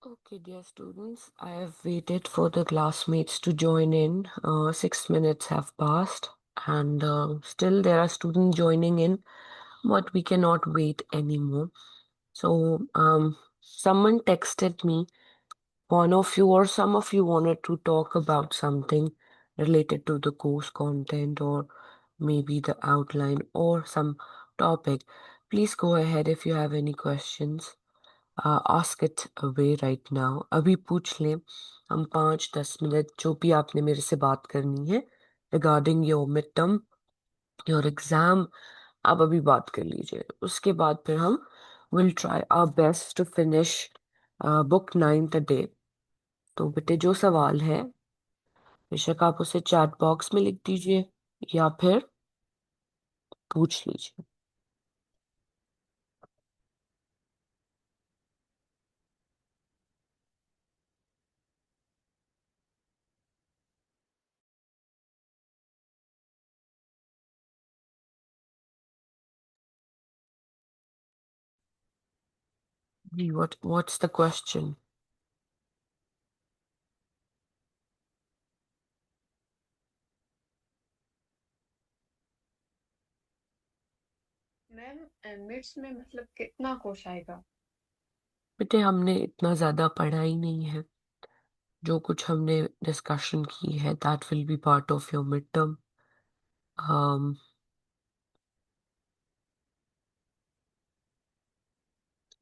Okay, dear students, I have waited for the classmates to join in. 6 minutes have passed, and still there are students joining in, but we cannot wait anymore. So, someone texted me, one of you or some of you wanted to talk about something related to the course content or maybe the outline or some topic. Please go ahead if you have any questions. Ask it away right now, अभी पूछ लें। हम 5-10 minute जो भी आपने मेरे से बात करनी है regarding your mid term, your exam, आप अभी बात कर लीजिए। उसके बाद फिर हम will try our best to finish book 9 today. तो बेटे जो सवाल है बेशक आप उसे चैट बॉक्स में लिख दीजिए या फिर पूछ लीजिए। जी, what's the question? Ma'am mids में मतलब कितना कोर्स आएगा? बेटे हमने इतना ज्यादा पढ़ा ही नहीं है। जो कुछ हमने डिस्कशन की है that will be part of your mid term.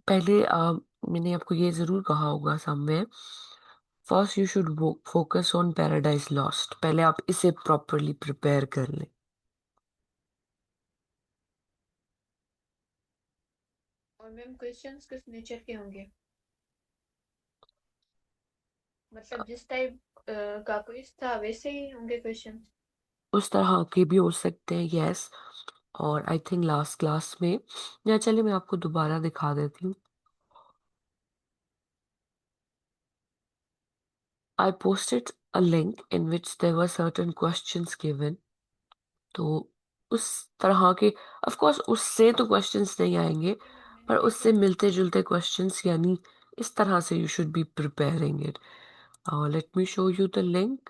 पहले मैंने आपको ये जरूर कहा होगा somewhere, first you should focus on paradise lost. पहले आप इसे प्रॉपरली प्रिपेयर कर लें। और मैम क्वेश्चंस किस नेचर के होंगे? मतलब जिस टाइप का क्विज था वैसे ही होंगे क्वेश्चंस? उस तरह के भी हो सकते हैं, यस। और आई थिंक लास्ट क्लास में, या चलिए मैं आपको दोबारा दिखा देती हूँ। I posted a link in which there were certain questions given. तो उस तरह के, ऑफ कोर्स उससे तो क्वेश्चंस नहीं आएंगे, जी मैम, मैंने पर देखे उससे थे। मिलते जुलते क्वेश्चंस, यानी इस तरह से you should be preparing it. Let me show you the link.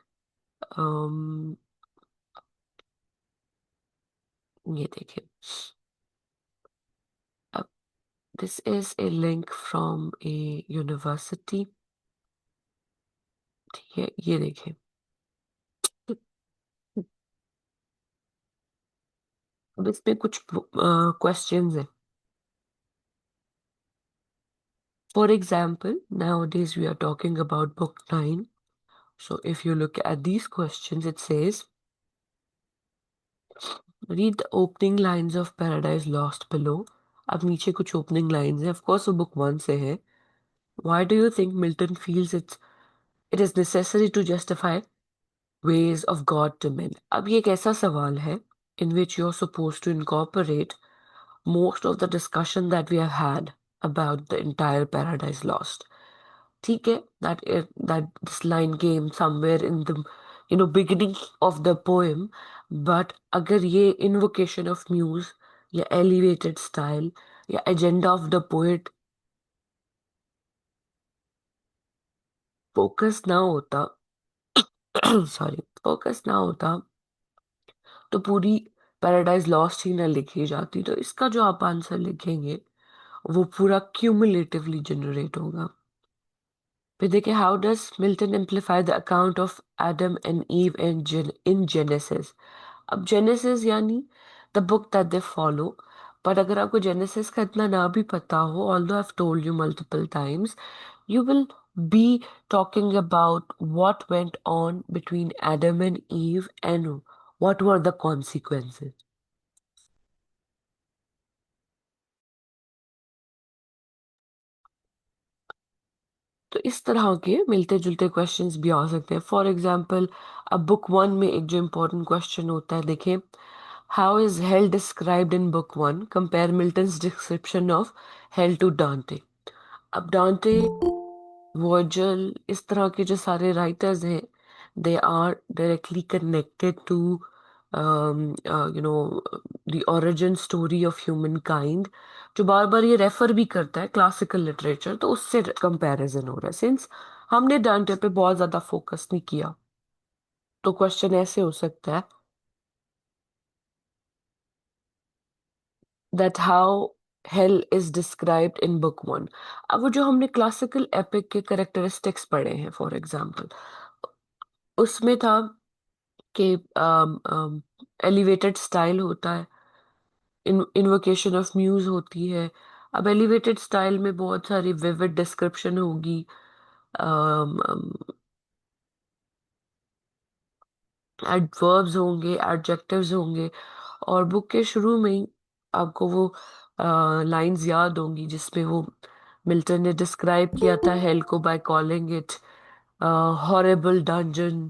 ये देखिए, अब this is a link from A university. ठीक है, ये देखिए। अब इसमें कुछ क्वेश्चंस हैं। For example, nowadays we are talking about book 9. So if you look at these questions, it says, read the opening lines of Paradise Lost below. अब नीचे कुछ opening lines हैं, of course वो book 1 से है। Why do you think Milton feels it is necessary to justify ways of God to men? अब ये एक ऐसा सवाल है in which you're supposed to incorporate most of the discussion that we have had about the entire Paradise Lost. ठीक है, that this line came somewhere in the beginning of the poem, but अगर ये invocation of muse या elevated style या agenda of the poet focus ना होता sorry, focus ना होता तो पूरी पैराडाइज लॉस्ट ही ना लिखी जाती। तो इसका जो आप आंसर लिखेंगे वो पूरा क्यूमुलेटिवली जनरेट होगा। फिर देखिए, how does Milton amplify the account of Adam and ewe in genesis. अब जेनेसिस यानी the book that they follow. But अगर आपको जेनेसिस का इतना ना भी पता हो, although I have told you multiple times, you will be talking about what went on between Adam and Eve and what were the consequences. तो इस तरह के मिलते जुलते क्वेश्चंस भी आ सकते हैं। फॉर एग्जाम्पल, अब बुक 1 में एक जो इम्पोर्टेंट क्वेश्चन होता है, देखें, how is hell described in book 1, compare Milton's description of hell to Dante. अब डांटे, वर्जल, इस तरह के जो सारे राइटर्स हैं, they are directly connected to you know the origin story of human kind, जो बार बार ये रेफर भी करता है क्लासिकल लिटरेचर, तो उससे कंपैरिजन हो रहा है। सिंस हमने डांटे पे बहुत ज्यादा फोकस नहीं किया, तो क्वेश्चन ऐसे हो सकता है that how hell is described in book one. अब वो जो हमने क्लासिकल एपिक के करेक्टरिस्टिक्स पढ़े हैं, फॉर एग्जाम्पल, उसमें था कि एलिवेटेड स्टाइल होता है, इन्वोकेशन ऑफ म्यूज होती है। अब एलिवेटेड स्टाइल में बहुत सारी विविड डिस्क्रिप्शन होगी, एडवर्ब्स होंगे, एडजेक्टिव्स होंगे, और बुक के शुरू में ही आपको वो लाइंस याद होंगी जिसमें वो मिल्टन ने डिस्क्राइब किया था हेल को by calling it horrible dungeon,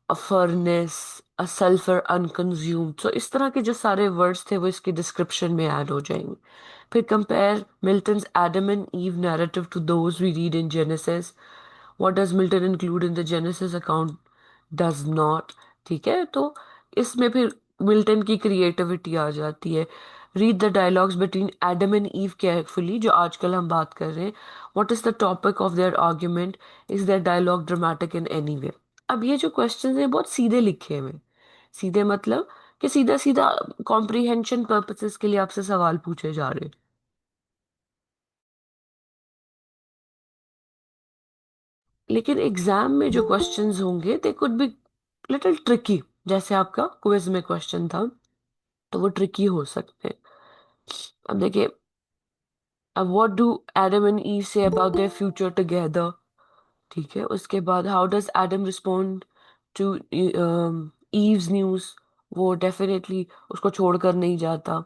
a furnace, a sulphur unconsumed. So इस तरह के जो सारे वर्ड्स थे वो इसके डिस्क्रिप्शन में ऐड हो जाएंगे। फिर compare Milton's Adam and Eve narrative to those we read in Genesis. What does Milton include in the Genesis account? Does not. ठीक है, तो इसमें फिर मिल्टन की क्रिएटिविटी आ जाती है। Read the dialogues between Adam and Eve carefully, जो आजकल हम बात कर रहे हैं। What is the topic of their argument? Is their dialogue dramatic in any way? अब ये जो क्वेश्चंस हैं बहुत सीधे लिखे हुए हैं। सीधे मतलब कि सीधा सीधा कॉम्प्रिहेंशन पर्पसेस के लिए आपसे सवाल पूछे जा रहे हैं। लेकिन एग्जाम में जो क्वेश्चंस होंगे they could be little tricky, जैसे आपका क्विज में क्वेश्चन था, तो वो ट्रिकी हो सकते हैं। अब देखिए, अब what do Adam and Eve say about their future together? ठीक है, उसके बाद how does Adam respond to Eve's news? वो डेफिनेटली उसको छोड़कर नहीं जाता।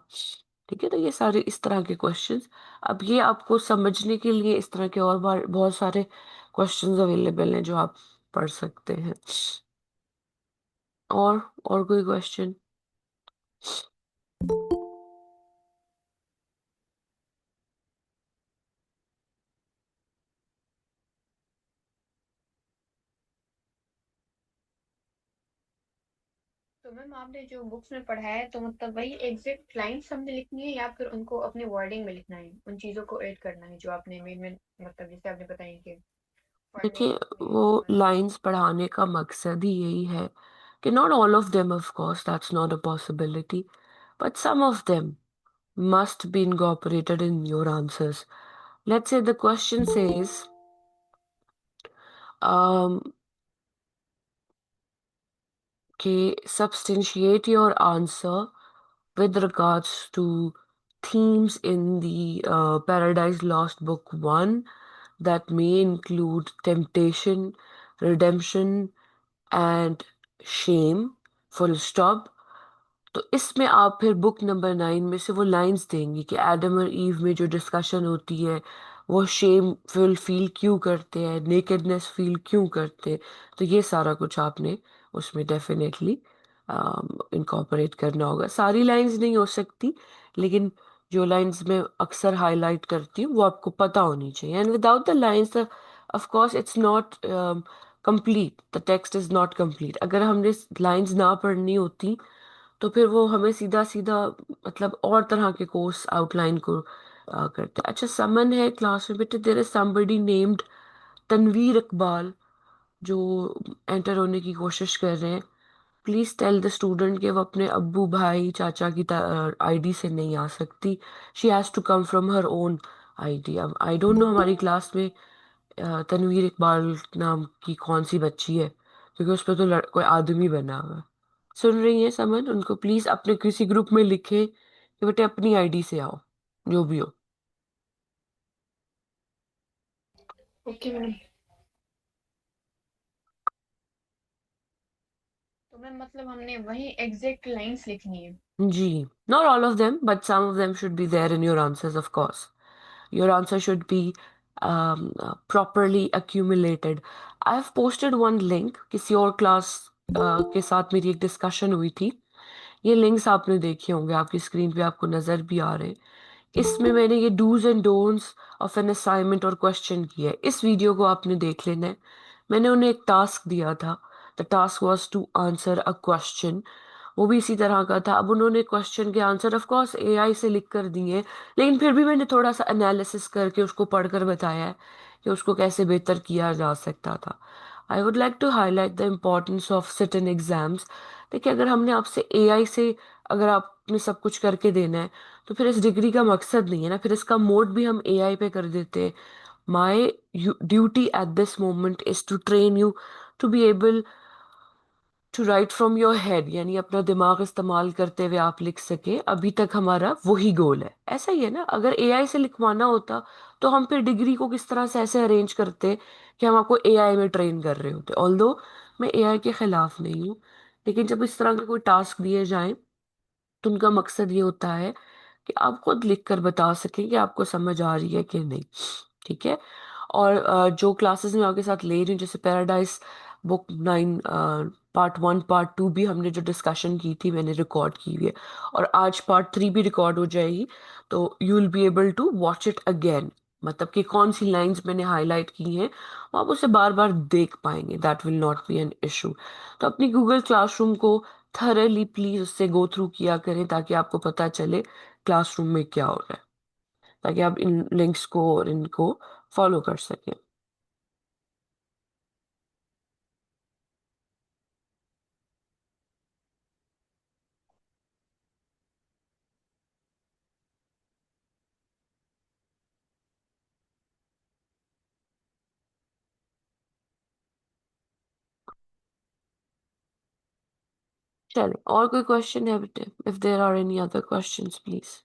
ठीक है, तो ये सारे इस तरह के क्वेश्चंस। अब ये आपको समझने के लिए इस तरह के और बहुत सारे क्वेश्चंस अवेलेबल हैं जो आप पढ़ सकते हैं। और कोई क्वेश्चन? तो मैम आपने जो बुक्स में पढ़ा है तो मतलब वही एग्जैक्ट लाइंस हमने लिखनी है या फिर उनको अपने वर्डिंग में लिखना है, उन चीजों को ऐड करना है जो आपने मेन मतलब जैसे आपने बताई कि देखिए, फाइवर्स थे, वो समर्स थे। लाइंस पढ़ाने का मकसद ही यही है कि not all of them, of course that's not a possibility, but some of them must be incorporated in your answers. Let's say the question says, um, substantiate your answer with regards to themes in the Paradise Lost Book 1 that may include temptation, redemption, and shame, full stop. तो इसमें आप फिर book number 9 में से वो lines देंगी कि Adam और ईव में जो डिस्कशन होती है वो शेम फील क्यों करते हैं, नेकेडनेस फील क्यों करते हैं। तो ये सारा कुछ आपने उसमें डेफिनेटली इनकॉर्पोरेट करना होगा। सारी लाइंस नहीं हो सकती, लेकिन जो लाइंस मैं अक्सर हाईलाइट करती हूँ वो आपको पता होनी चाहिए। And without the lines of course it's not complete, the text is not complete. अगर हमने लाइंस ना पढ़नी होती तो फिर वो हमें सीधा सीधा मतलब और तरह के कोर्स आउटलाइन को करते हैं। अच्छा, समन है क्लास में बेटे, there is somebody named Tanveer Iqbal जो एंटर होने की कोशिश कर रहे हैं। प्लीज टेल द स्टूडेंट कि वो अपने अब्बू भाई चाचा की आईडी से नहीं आ सकती। She has to come from her own ID. अब आई डोंट नो हमारी क्लास में तनवीर इकबाल नाम की कौन सी बच्ची है, क्योंकि उस पर तो कोई आदमी बना हुआ है। सुन रही है समन? उनको प्लीज अपने किसी ग्रुप में लिखे कि बेटे अपनी आईडी से आओ, जो भी हो। Okay ma'am. तो मैम मतलब हमने वही एग्जैक्ट लाइंस लिखनी है। जी, not all of them but some of them should be there in your answers, of course. Your answer should be properly accumulated. I have posted one link, किसी और class के साथ मेरी एक डिस्कशन हुई थी। ये लिंक्स आपने देखे होंगे, आपकी स्क्रीन पे आपको नजर भी आ रहे हैं। इसमें मैंने ये dos and don'ts of an assignment और क्वेश्चन किया है। इस वीडियो को आपने देख लेना है। मैंने उन्हें एक टास्क दिया था। The task was to answer a question वो भी इसी तरह का था। अब उन्होंने क्वेश्चन के आंसर ऑफ कोर्स एआई से लिख कर दिए, लेकिन फिर भी मैंने थोड़ा सा एनालिसिस करके उसको पढ़कर बताया है कि उसको कैसे बेहतर किया जा सकता था। I would like to highlight the importance of certain exams. देखिए, अगर हमने आपसे एआई से, अगर आपने सब कुछ करके देना है, तो फिर इस डिग्री का मकसद नहीं है ना, फिर इसका मोड भी हम एआई पे कर देते हैं। My duty at this moment is to train you to be able to write from your head, यानी अपना दिमाग इस्तेमाल करते हुए आप लिख सके। अभी तक हमारा वही गोल है। ऐसा ही है ना, अगर एआई से लिखवाना होता तो हम फिर डिग्री को किस तरह से ऐसे अरेंज करते कि हम आपको एआई में ट्रेन कर रहे होते। ऑल्दो मैं एआई के खिलाफ नहीं हूँ, लेकिन जब इस तरह के कोई टास्क दिए जाएं तो उनका मकसद ये होता है कि आप खुद लिख कर बता सकें कि आपको समझ आ रही है कि नहीं। ठीक है। और जो क्लासेस मैं आपके साथ ले रही हूँ, जैसे पैराडाइज बुक 9 पार्ट 1 पार्ट 2 भी हमने जो डिस्कशन की थी मैंने रिकॉर्ड की हुई है, और आज पार्ट 3 भी रिकॉर्ड हो जाएगी। तो you will be able to watch it again, मतलब कि कौन सी लाइंस मैंने हाईलाइट की हैं वो आप उसे बार बार देख पाएंगे। That will not be an issue. तो अपनी गूगल क्लासरूम को थरली प्लीज उससे गो थ्रू किया करें, ताकि आपको पता चले क्लासरूम में क्या हो रहा है, ताकि आप इन लिंक्स को और इनको फॉलो कर सकें। चलिए, और कोई क्वेश्चन है बेटे? If there are any other questions please.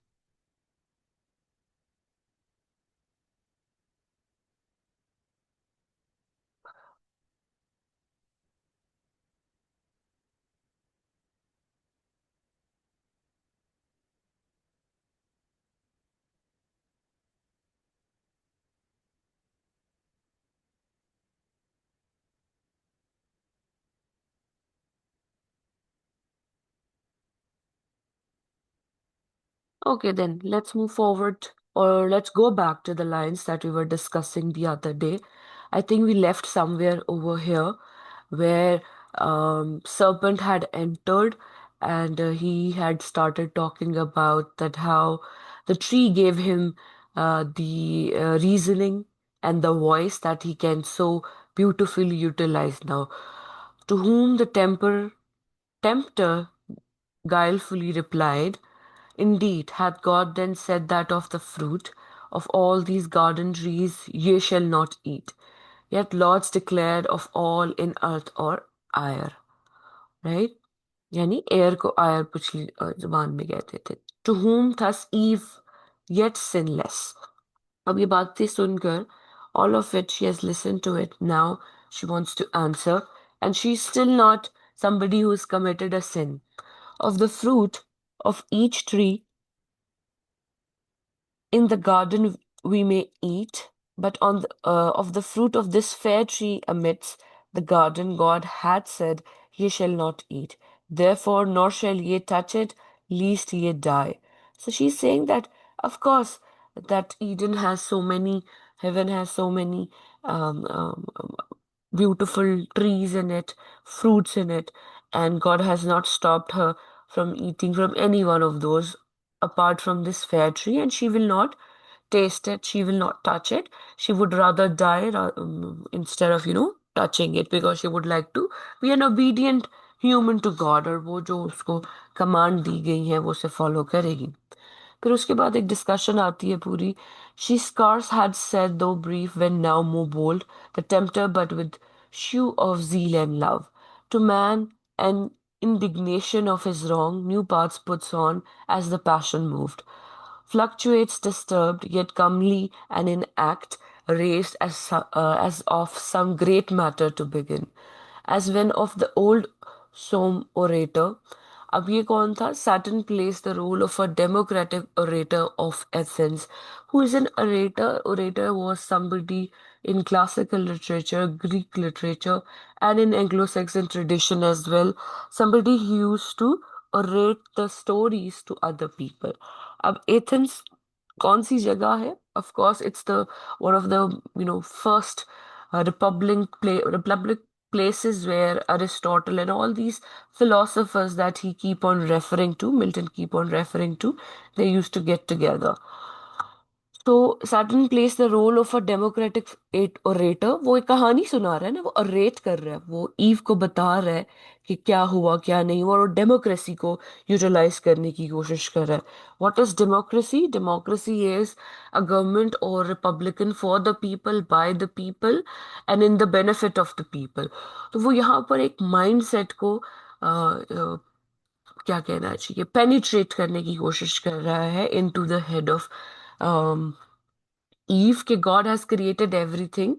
Okay, then let's move forward, or let's go back to the lines that we were discussing the other day. I think we left somewhere over here where Serpent had entered, and he had started talking about that how the tree gave him the reasoning and the voice that he can so beautifully utilize now. To whom the tempter guilefully replied, indeed, hath God then said that of the fruit of all these garden trees ye shall not eat? Yet Lord's declared of all in earth or air, right? यानी air को ayre पिछली जुबान में कहते थे। To whom thus Eve yet sinless. अब ये बातें सुनकर, all of it she has listened to it, now she wants to answer, and she's still not somebody who has committed a sin. Of the fruit of each tree in the garden we may eat, but of the fruit of this fair tree amidst the garden God had said, ye shall not eat. Therefore, nor shall ye touch it, lest ye die. So she's saying that, of course, that Eden has so many, heaven has so many um, um, um, beautiful trees in it, fruits in it, and God has not stopped her from eating from any one of those apart from this fair tree, and she will not taste it, she will not touch it. She would rather die instead of, touching it, because she would like to be an obedient human to God, और वो जो उसको command दी गई है वो उसे follow करेगी। फिर उसके बाद एक डिस्कशन आती है पूरी। She scarce had said, though brief, when now more bold, the tempter, but with shew of zeal and love. To man, an indignation of his wrong, new paths puts on, as the passion moved. Fluctuates disturbed, yet comely, and in act raised as of some great matter to begin. As when of the old Somme orator. अब ये कौन था? Saturn plays the role of a democratic orator of Athens. Who is an orator? Orator was somebody in classical literature, Greek literature, and in Anglo-Saxon tradition as well. Somebody who used to orate the stories to other people. अब Athens कौन सी जगह है? Of course, it's the one of the first Republic places where Aristotle and all these philosophers that he keep on referring to, Milton keep on referring to, they used to get together. तो Satan plays the role of a democratic orator. वो एक कहानी सुना रहा है ना, वो अरेट कर रहा है, वो ईव को बता रहा है कि क्या हुआ क्या नहीं हुआ, और डेमोक्रेसी को यूटिलाइज करने की कोशिश कर रहा है। What is democracy? Democracy is a government और republican for the people by the people and in the benefit of the people. तो वो यहाँ पर एक माइंड सेट को क्या कहना चाहिए, पेनिट्रेट करने की कोशिश कर रहा है into the head of Eve कि God has created everything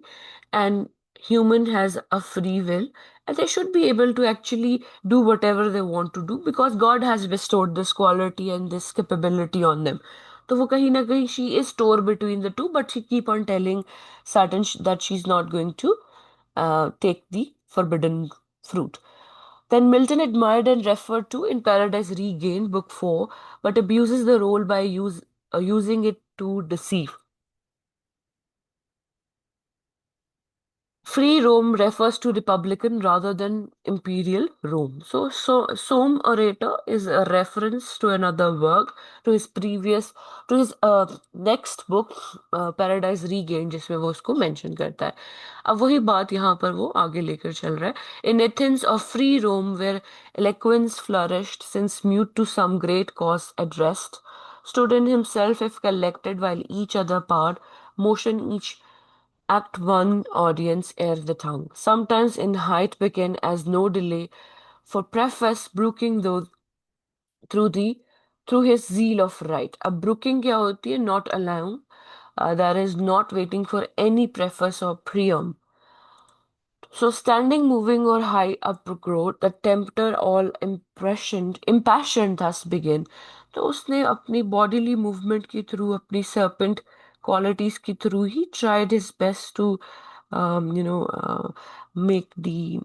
and human has a free will and they should be able to actually do whatever they want to do because God has bestowed this quality and this capability on them. तो वो कहीं ना कहीं she is torn between the two but she keep on telling Saturn that she's not going to take the forbidden fruit. Then Milton admired and referred to in Paradise Regained, Book 4, but abuses the role by using it to deceive. Free Rome refers to Republican rather than Imperial Rome. So Somme Orator is a reference to another work, to his previous, to his next book, Paradise Regained, जिसमें वो उसको mention करता है। अब वही बात यहाँ पर वो आगे लेकर चल रहा है। In Athens of free Rome, where eloquence flourished, since mute to some great cause addressed, stood in himself if collected, while each other part, motion each Act 1 audience ere the tongue. Sometimes in height began as no delay, for preface brooking through the through his zeal of right. अब brooking क्या होती है? Not allowing. That is not waiting for any preface or preamble. So standing, moving, or high up growth, the tempter all impassioned thus begin. तो उसने अपनी bodily movement के through, अपनी serpent qualities के through, he tried his best to, make the.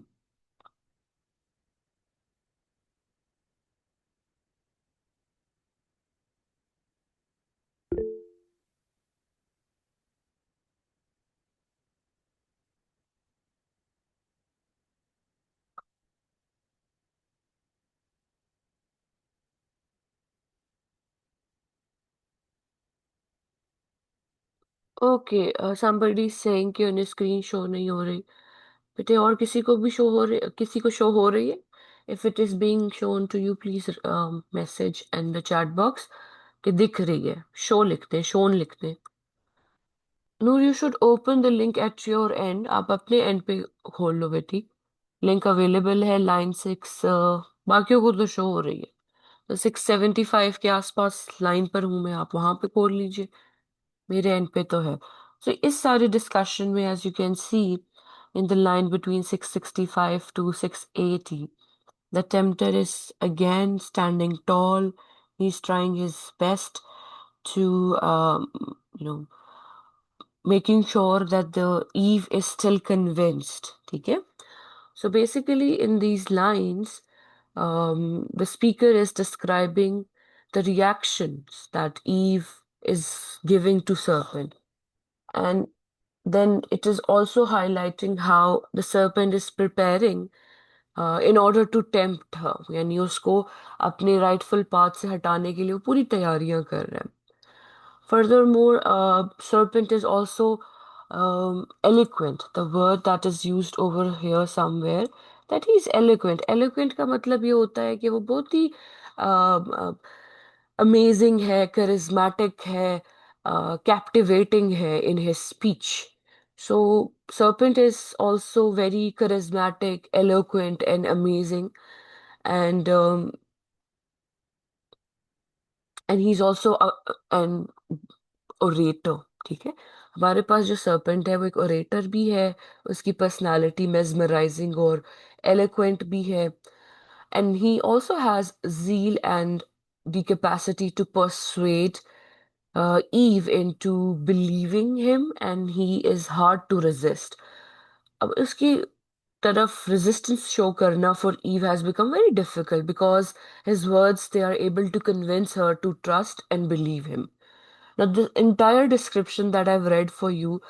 Okay, somebody is saying कि उन्हें screen show नहीं हो रही। बेटे और किसी को भी शो हो रही, किसी को शो हो रही है? If it is being shown to you, please message in the chat box कि दिख रही है। शो लिखते, शोन लिखते। Noor, you should open the link at your end. आप अपने एंड पे खोल लो बेटी। लिंक अवेलेबल है लाइन 6। बाकियों को तो शो हो रही है, तो 675 के आसपास लाइन पर हूं मैं, आप वहां पे खोल लीजिए। मेरे एंड पे तो है। सो इस सारे डिस्कशन में as you can see in the line between 665 to 680, the tempter is again standing tall. He's trying his best to, you know, making sure that the Eve is still convinced. ठीक है? So basically, in these lines, the speaker is describing the reactions that Eve is giving to serpent. And then it is also highlighting how the serpent is preparing in order to tempt her, यानी उसको अपने rightful path से हटाने के लिए वो पूरी तैयारियां कर रहा है। Furthermore, serpent is also eloquent, the word that is used over here somewhere, that he is eloquent. Eloquent का मतलब ये होता है कि वो बहुत ही अमेजिंग है, charismatic है, captivating है in his speech. So serpent is also very charismatic, eloquent, and amazing, and he's also an orator. ठीक है? हमारे पास जो सर्पेंट है वो एक ओरेटर भी है, उसकी पर्सनालिटी मेस्मराइजिंग और एलोक्वेंट भी है, and he also has zeal and the capacity to persuade Eve into believing him, and he is hard to resist. अब उसकी तरफ resistance show करना for Eve has become very difficult because his words, they are able to convince her to trust and believe him. Now, the entire description that I've read for you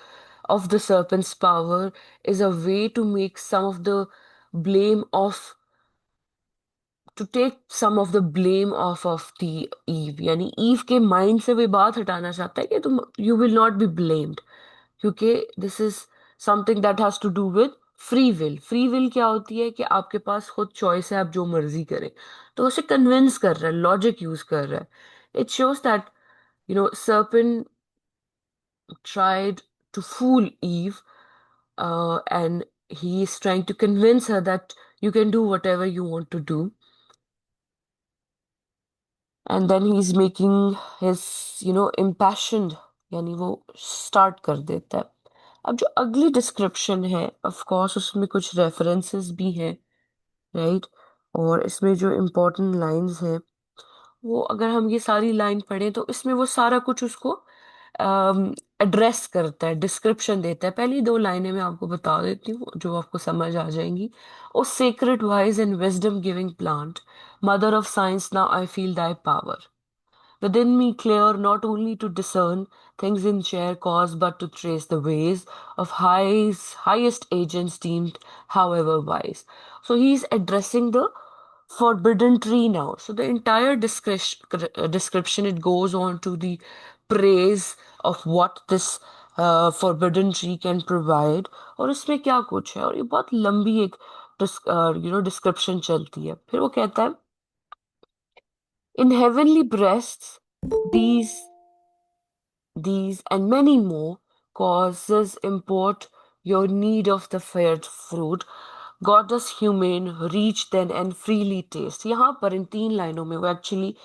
of the serpent's power is a way to make some of the blame off, to take some of the blame off of the Eve, यानी ewe के mind से वो बात हटाना चाहता है कि तुम, you will not be blamed, क्योंकि this is something that has to do with free will. Free will क्या होती है कि आपके पास खुद चॉइस है, आप जो मर्जी करें। तो उसे कन्विंस कर रहा है, लॉजिक यूज कर रहा है। It shows that serpent tried to fool Eve, and he is trying to convince her that you can do whatever you want to do. And then he's making his, impassioned, यानी वो start कर देता है। अब जो अगली description है, of course उसमें कुछ रेफरेंसेस भी हैं, राइट। और इसमें जो इम्पोर्टेंट लाइंस हैं, वो अगर हम ये सारी लाइन पढ़ें तो इसमें वो सारा कुछ उसको एड्रेस करता है, डिस्क्रिप्शन देता है। पहली दो लाइनें मैं आपको बता देती हूँ जो आपको समझ आ जाएंगी। O secret wise and wisdom giving plant, mother of science, now I feel thy power within me clear, not only to discern things in share cause, but to trace the ways of highest agents deemed however wise. So he's addressing the forbidden tree now. So the entire description, it goes on to the praise of what this forbidden tree can provide, और इसमें क्या कुछ है। और ये बहुत लंबी एक डिस्क्रिप्शन चलती है। फिर वो कहता है, in heavenly breasts, these these and many more causes import your need of the fair fruit. Goddess humane, reach then and freely taste. यहाँ पर इन तीन लाइनों में वो एक्चुअली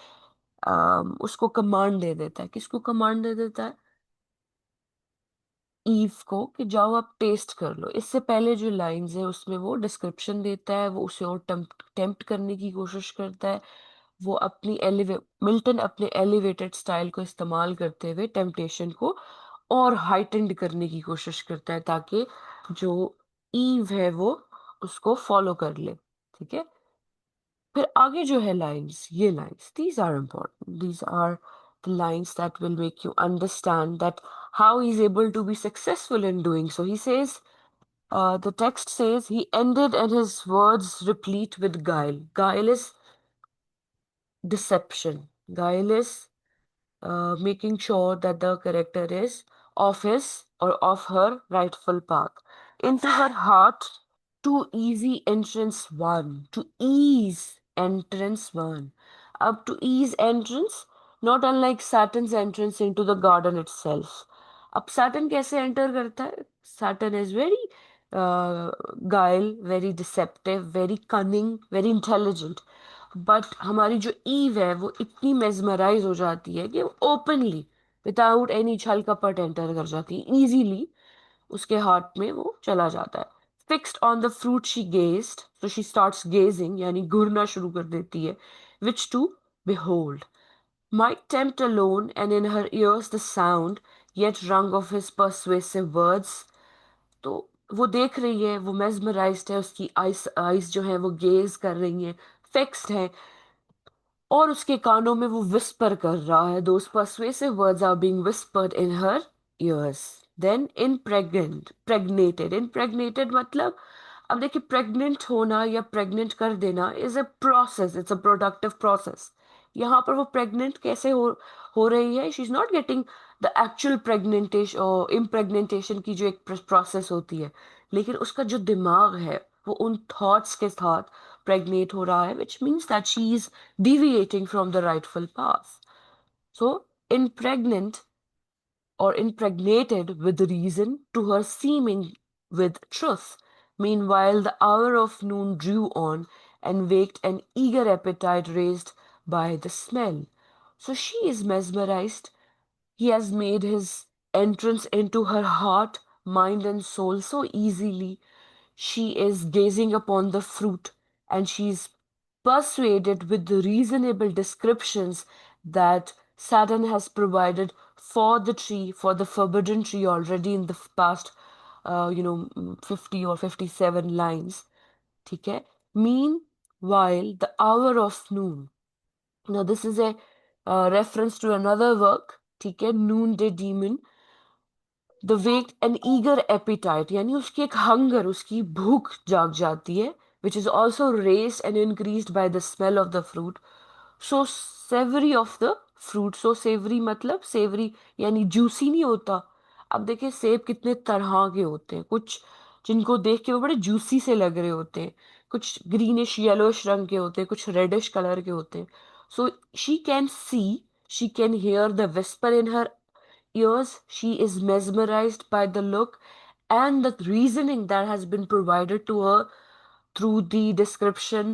उसको कमांड दे देता है। किसको कमांड दे देता है? ईव को, कि जाओ आप टेस्ट कर लो। इससे पहले जो लाइंस है उसमें वो डिस्क्रिप्शन देता है, वो उसे और टेम्प्ट करने की कोशिश करता है। वो अपनी एलिवे मिल्टन अपने एलिवेटेड स्टाइल को इस्तेमाल करते हुए टेम्पटेशन को और हाइटेंड करने की कोशिश करता है, ताकि जो ईव है वो उसको फॉलो कर ले। ठीक है। फिर आगे जो है लाइंस, ये lines, these are important, these are the lines that will make you understand that how he's able to be successful in doing so. He says, the text says, he ended and his words replete with guile. Guile is deception. Guile is making sure that the character is of his or of her rightful path. Into her heart, to easy entrance one, to ease entrance one. Up to ease entrance, not unlike Saturn's entrance into the garden itself. अब Saturn कैसे enter करता है? Saturn is very गाइल, very deceptive, very cunning, very intelligent. But हमारी जो ewe है वो इतनी मेजमराइज हो जाती है कि ओपनली, विदाउट एनी छल कपट एंटर कर जाती है, इजीली उसके हार्ट में वो चला जाता है। Fixed on the fruit she gazed, so she starts gazing, यानी घूरना शुरू कर देती है। Which to behold might tempt alone, and in her ears the sound yet rung of his persuasive words. तो वो देख रही है, वो मेस्मराइज्ड है, उसकी आइज आइज जो है वो गेज कर रही हैं, फिक्स्ड है, और उसके कानों में वो विस्पर कर रहा है। दोस persuasive words are being whispered in her ears. Then impregnated, impregnated मतलब, अब देखिए, प्रेग्नेंट होना या प्रेग्नेंट कर देना is a process, it's a productive process. यहाँ पर वो प्रेग्नेंट कैसे हो रही है? She is not getting the actual pregnantation और इम्प्रेग्नेंटेशन की जो एक प्रोसेस होती है, लेकिन उसका जो दिमाग है वो उन थॉट्स के साथ प्रेग्नेट हो रहा है, which means that she is deviating from the rightful path. So, impregnant or impregnated with reason to her seeming with truth. Meanwhile, the hour of noon drew on and waked an eager appetite raised by the smell. So she is mesmerized. He has made his entrance into her heart, mind, and soul so easily. She is gazing upon the fruit, and she is persuaded with the reasonable descriptions that Saturn has provided for the tree, for the forbidden tree, already in the past, 50 or 57 lines. ठीक है? Meanwhile, the hour of noon. Now, this is a reference to another work, ठीक है? Noonday Demon. The wait an eager appetite, यानी उसकी एक hunger, उसकी भूख जाग जाती है, which is also raised and increased by the smell of the fruit, so savoury of the fruit. So savoury मतलब सेवरी यानी जूसी नहीं होता। अब देखिए सेब कितने तरह के होते हैं, कुछ जिनको देख के वो बड़े जूसी से लग रहे होते हैं, कुछ ग्रीनिश येलोइश रंग के होते हैं, कुछ रेडिश कलर के होते हैं। So she can see, she can hear the whisper in her ears. She is mesmerized by the look and the reasoning that has been provided to her through the description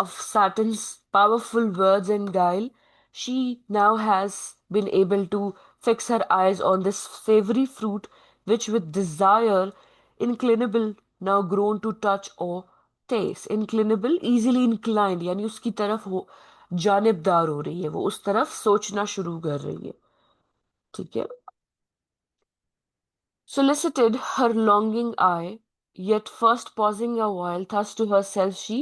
of Saturn's powerful words and guile. She now has been able to fix her eyes on this savory fruit, which with desire inclinable now grown to touch or taste. Inclinable, easily inclined, यानी उसकी तरफ हो जानिबदार हो रही है, वो उस तरफ सोचना शुरू कर रही है। ठीक है। Solicited her longing eye, yet first pausing a while, thus to herself she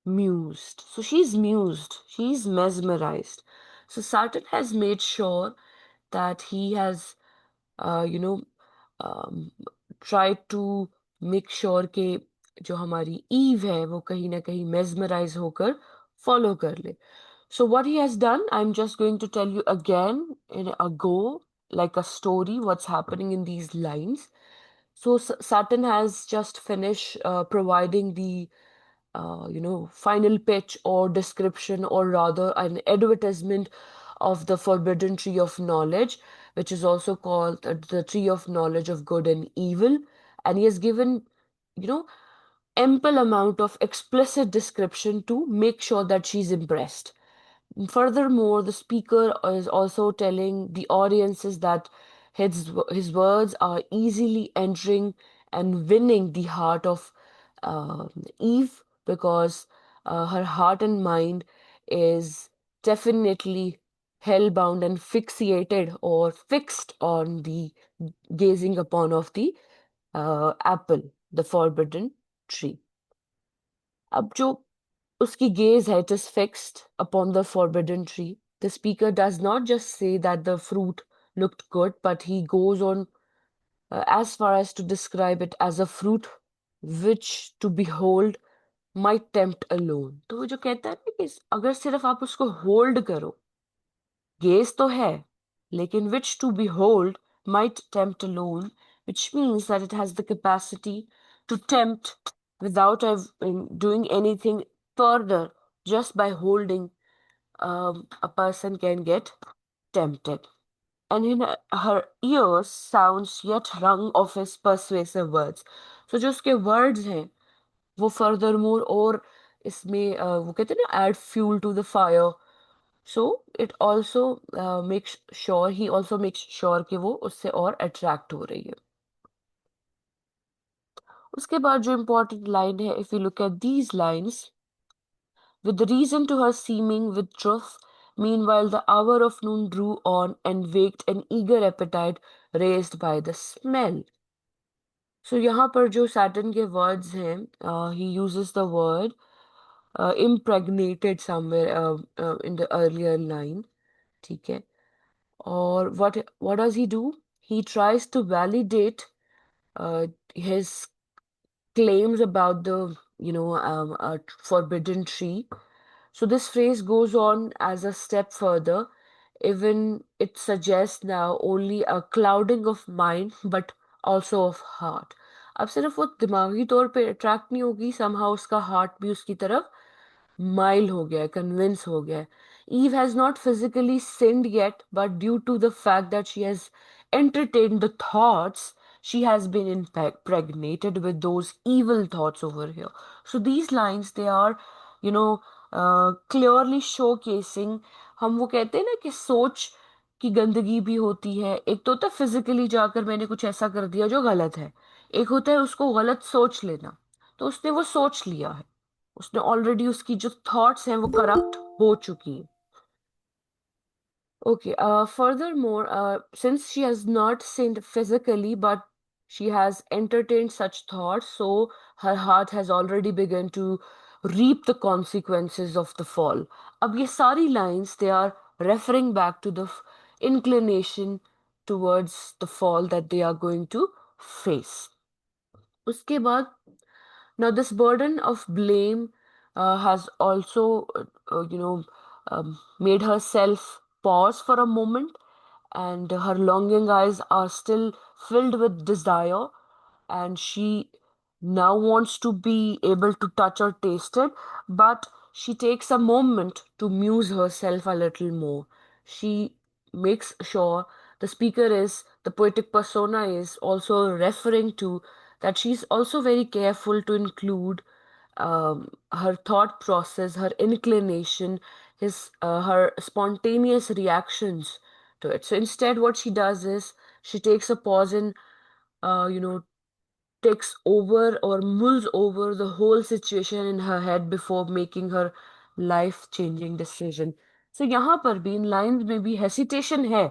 mused. So she's mused, she's mesmerized. So Saturn has made sure that he has, uh, you know, um, tried to make sure कि जो हमारी ewe है वो कहीं ना कहीं mesmerize होकर follow कर ले. So what he has done, I'm just going to tell you again in a go, like a story, what's happening in these lines. So Saturn has just finished providing the final pitch or description, or rather an advertisement of the forbidden tree of knowledge, which is also called the tree of knowledge of good and evil. And he has given, you know, ample amount of explicit description to make sure that she's impressed. Furthermore, the speaker is also telling the audiences that his words are easily entering and winning the heart of Eve, because her heart and mind is definitely hellbound and fixated or fixed on the gazing upon of the apple, the forbidden tree. अब जो उसकी gaze है, it is fixed upon the forbidden tree. The speaker does not just say that the fruit looked good, but he goes on as far as to describe it as a fruit which to behold might tempt alone. तो वो जो कहता है ना कि अगर सिर्फ आप उसको होल्ड करो, gaze तो है, लेकिन which to behold might tempt alone, which means that it has the capacity to tempt without doing anything further. Just by holding, a person can get tempted. And in her ears sounds yet rung of his persuasive words. So जो उसके words हैं वो furthermore और इसमें वो कहते हैं ना add fuel to the fire. So it also makes sure, he also makes sure कि वो उससे और attract हो रही है. उसके बाद जो important line है, if you look at these lines, with reason to her seeming with truth, meanwhile the hour of noon drew on and waked an eager appetite raised by the smell. So यहाँ पर जो Saturn के words हैं, he uses the word impregnated somewhere in the earlier line. ठीक है. Or what does he do? He tries to validate his claims about the forbidden tree. So this phrase goes on as a step further. Even it suggests now only a clouding of mind, but also of heart. अब सिर्फ वो दिमागी तौर पे attract नहीं होगी, somehow उसका heart भी उसकी तरफ माइल हो गया है, कन्विंस हो गया है. Eve has not physically sinned yet, but due to the fact that she has entertained the thoughts, she has been impregnated with those evil thoughts over here. So these lines, they are, you know, clearly showcasing. हम वो कहते हैं ना कि सोच की गंदगी भी होती है. एक तो होता है फिजिकली जाकर मैंने कुछ ऐसा कर दिया जो गलत है, एक होता है उसको गलत सोच लेना. तो उसने वो सोच लिया है, उसने ऑलरेडी उसकी जो थॉट्स हैं वो करप्ट हो चुकी है. Okay, furthermore, since she has not sinned physically, but she has entertained such thoughts, so her heart has already begun to reap the consequences of the fall. अब ये सारी lines, they are referring back to the inclination towards the fall that they are going to face. उसके बाद, now this burden of blame has also, made herself pause for a moment, and her longing eyes are still filled with desire, and she now wants to be able to touch or taste it, but she takes a moment to muse herself a little more. She makes sure the speaker is, the poetic persona is also referring to that she's also very careful to include her thought process, her inclination, her spontaneous reactions to it. So instead, what she does is she takes a pause and uh, you know takes over or mulls over the whole situation in her head before making her life changing decision. So यहाँ पर भी इन lines में भी hesitation है,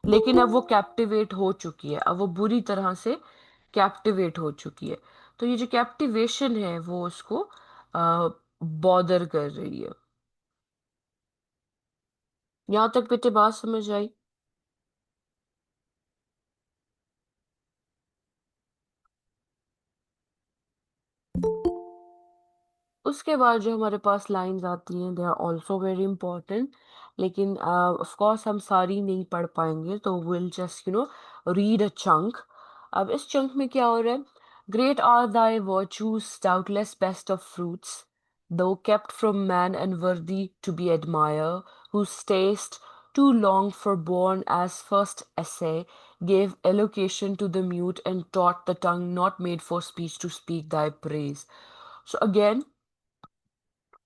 लेकिन अब वो captivate हो चुकी है, अब वो बुरी तरह से कैप्टिवेट हो चुकी है। तो ये जो कैप्टिवेशन है वो उसको बॉदर कर रही है। यहाँ तक बेटे बात समझ आई? उसके बाद जो हमारे पास लाइंस आती हैं, they are also very important, लेकिन ऑफ कोर्स हम सारी नहीं पढ़ पाएंगे, तो will just read a chunk. अब इस चंक में क्या हो रहा है? Great are thy virtues, doubtless best of fruits, though kept from man and worthy to be admired, whose taste too long forborne as first essay gave elocution to the mute and taught the tongue not made for speech to speak thy praise. So again,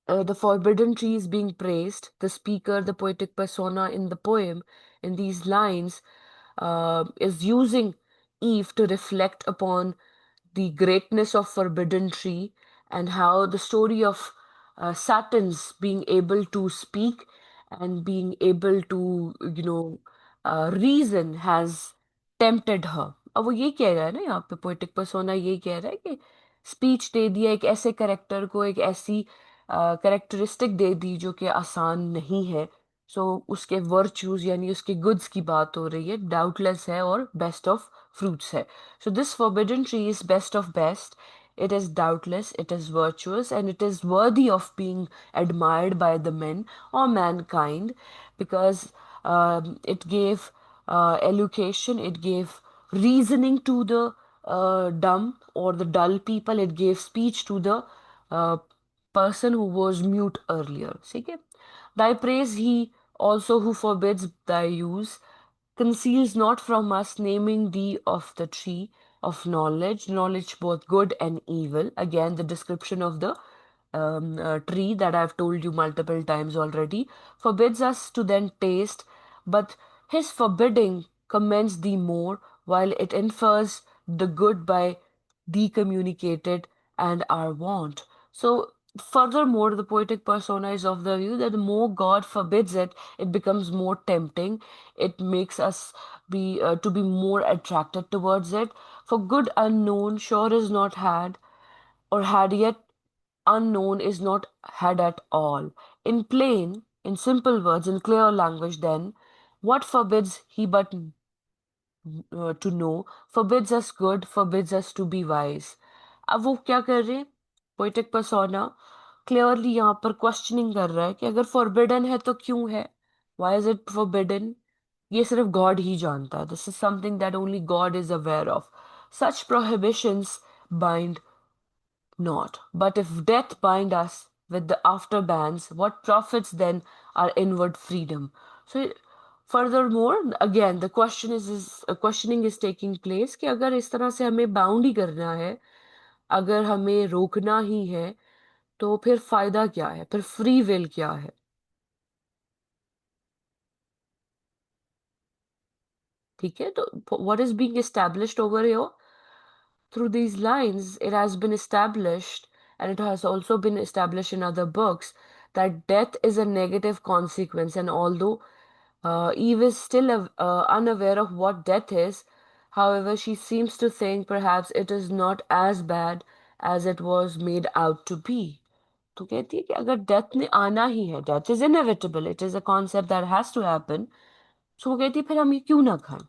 the forbidden tree is being praised. The speaker, the poetic persona in the poem, in these lines, is using Eve to reflect upon the greatness of forbidden tree and how the story of Saturn's being able to speak and being able to, reason has tempted her. अब वो ये कह रहा है ना, यहाँ पे poetic persona ये कह रहा है कि स्पीच दे दिया एक ऐसे करेक्टर को, एक ऐसी करेक्टरिस्टिक दे दी जो कि आसान नहीं है। सो उसके वर्च्यूज यानी उसके गुड्स की बात हो रही है, डाउटलेस है और बेस्ट ऑफ फ्रूट्स है। So this forbidden tree is best of best. It is doubtless, it is virtuous, and it is worthy of being admired by the men or mankind because it gave elocution, it gave reasoning to the dumb or the dull people, it gave speech to the uh, person who was mute earlier. ठीक है? Thy praise he also who forbids thy use, conceals not from us, naming thee of the tree of knowledge, knowledge both good and evil. Again, the description of the tree that I've told you multiple times already forbids us to then taste, but his forbidding commends thee more, while it infers the good by thee communicated and our want. So, furthermore, the poetic persona is of the view that the more God forbids it, it becomes more tempting. It makes us be more attracted towards it. For good unknown, sure is not had, or had yet unknown is not had at all. In simple words, in clear language, then, what forbids he but to know, forbids us good, forbids us to be wise. अब वो क्या कर रहे हैं? Poetic persona clearly यहाँ पर questioning कर रहा है कि अगर फॉरबिडन है तो क्यों है? Why is it forbidden? ये सिर्फ गॉड ही जानता है. This is something that only God is aware of. Such prohibitions bind not. But if death bind us with the afterbands, what profits then our inward freedom? So furthermore, again, the is questioning is taking place कि अगर इस तरह से हमें bound ही करना है, अगर हमें रोकना ही है, तो फिर फायदा क्या है? फिर फ्री विल क्या है? ठीक है, तो what is being established over here? Through these lines, it has been established, and it has also been established in other books, that death is a negative consequence. And although Eve is still unaware of what death is, however, she seems to think perhaps it is not as bad as it was made out to be. तो कहती है कि अगर death ने आना ही है, death is inevitable, it is a concept that has to happen, so वो कहती है फिर हम ये क्यों ना खाएं?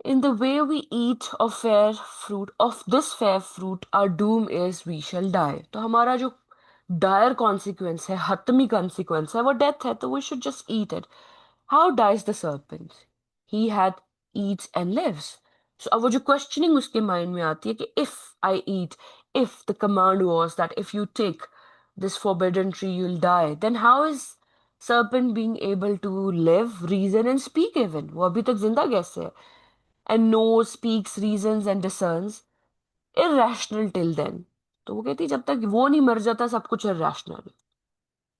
In the way we eat of fair fruit, of this fair fruit, our doom is we shall die. तो हमारा जो dire consequence है, हतमी consequence है, वो death है, तो we should just eat it. How dies the serpent? He had eats and lives. So अब वो जो questioning उसके mind में आती है कि if I eat, if the command was that if you take this forbidden tree you'll die, then how is serpent being able to live, reason and speak even? वो अभी तक जिंदा कैसे है? And knows, speaks, reasons and discerns. Irrational till then. तो वो कहती है जब तक वो नहीं मर जाता सब कुछ irrational.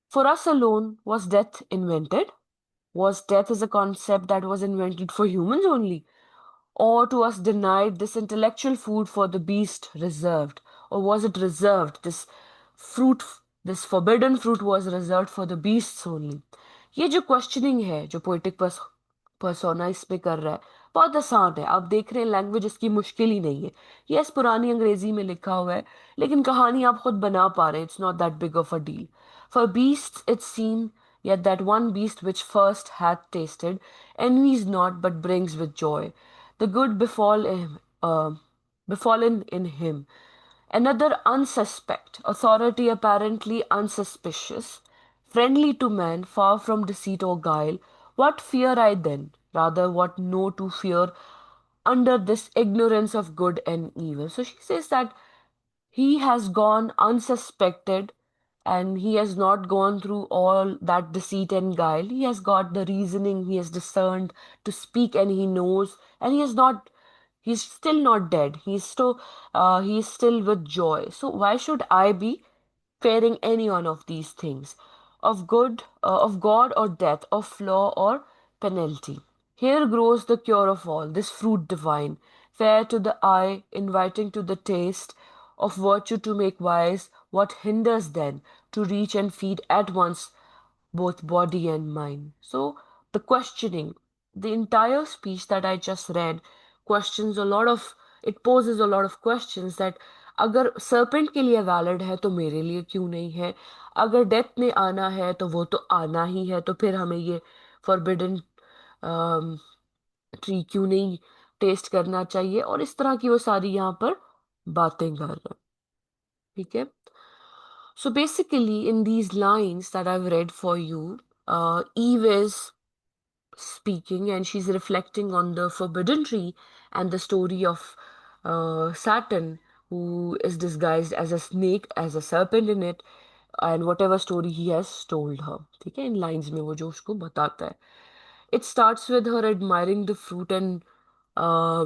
For us alone was death invented? Was death as a concept that was invented for humans only? Or to us denied this intellectual food for the beast reserved? Or was it reserved? Fruit, this forbidden fruit was reserved for the beasts only. ये जो questioning है जो poetic persona इस पे कर रहा है बहुत आसान है। आप देख रहे हैं लैंग्वेज इसकी मुश्किल ही नहीं है। यस पुरानी अंग्रेजी में लिखा हुआ है लेकिन कहानी आप खुद बना पा रहे हैं। It's not that big of a deal for beasts it seem yet that one beast which first hath tasted envies not but brings with joy the good befallen in him. Another unsuspect, authority apparently unsuspicious, friendly to man, far from deceit or guile. What fear I then? Rather, what know to fear under this ignorance of good and evil. So she says that he has gone unsuspected and he has not gone through all that deceit and guile. He has got the reasoning, he has discerned to speak, and he knows, and he's still not dead. He's still with joy. So why should I be fearing any one of these things? Of God or death, of law or penalty. Here grows the cure of all, this fruit divine, fair to the eye, inviting to the taste, of virtue to make wise. What hinders then to reach and feed at once both body and mind? So the questioning, the entire speech that I just read questions a lot of, it poses a lot of questions that अगर serpent के लिए valid है तो मेरे लिए क्यों नहीं है? अगर डेथ ने आना है तो वो तो आना ही है, तो फिर हमें ये forbidden ट्री क्यों नहीं टेस्ट करना चाहिए? और इस तरह की वो सारी यहाँ पर बातें कर रहे हैं। ठीक है। So basically, in these lines that I've read for you, Eve is speaking and she's reflecting on the forbidden tree and the story of Saturn, who is disguised as a snake, as a serpent in it, and whatever story he has told her. ठीक है, इन lines में वो जो उसको बताता है. It starts with her admiring the fruit and uh,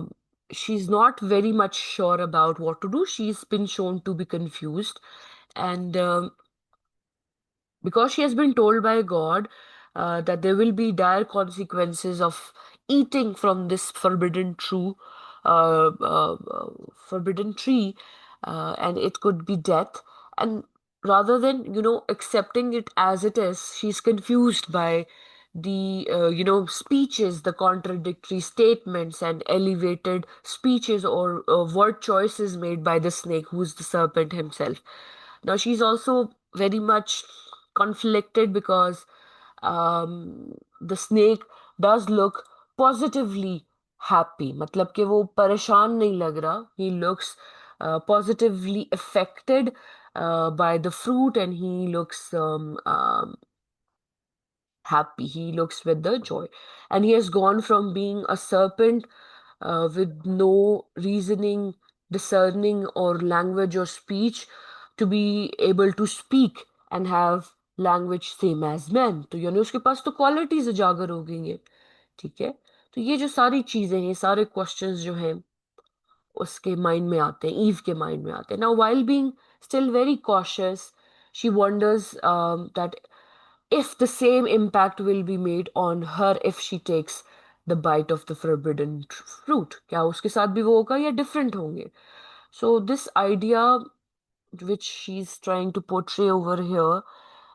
she's not very much sure about what to do. She's been shown to be confused and because she has been told by God that there will be dire consequences of eating from this uh, uh, uh, forbidden tree, and it could be death. And rather than accepting it as it is, she's confused by the speeches, the contradictory statements, and elevated speeches or word choices made by the snake, who's the serpent himself. Now she's also very much conflicted because the snake does look positively happy. मतलब कि वो परेशान नहीं लग रहा. He looks positively affected by the fruit and he looks happy. He looks with the joy. And he has gone from being a serpent with no reasoning, discerning, or language or speech to be able to speak and have language same as men. तो यानी उसके पास तो qualities उजागर हो गई हैं. ठीक है. तो ये जो सारी चीजें हैं, सारे क्वेश्चंस जो हैं उसके माइंड में आते हैं, ईव के माइंड में आते हैं. Now while being still very cautious, she wonders that if the same impact will be made on her if she takes the bite of the forbidden fruit. क्या उसके साथ भी वो होगा या different होंगे? So this idea which she's trying to portray over here,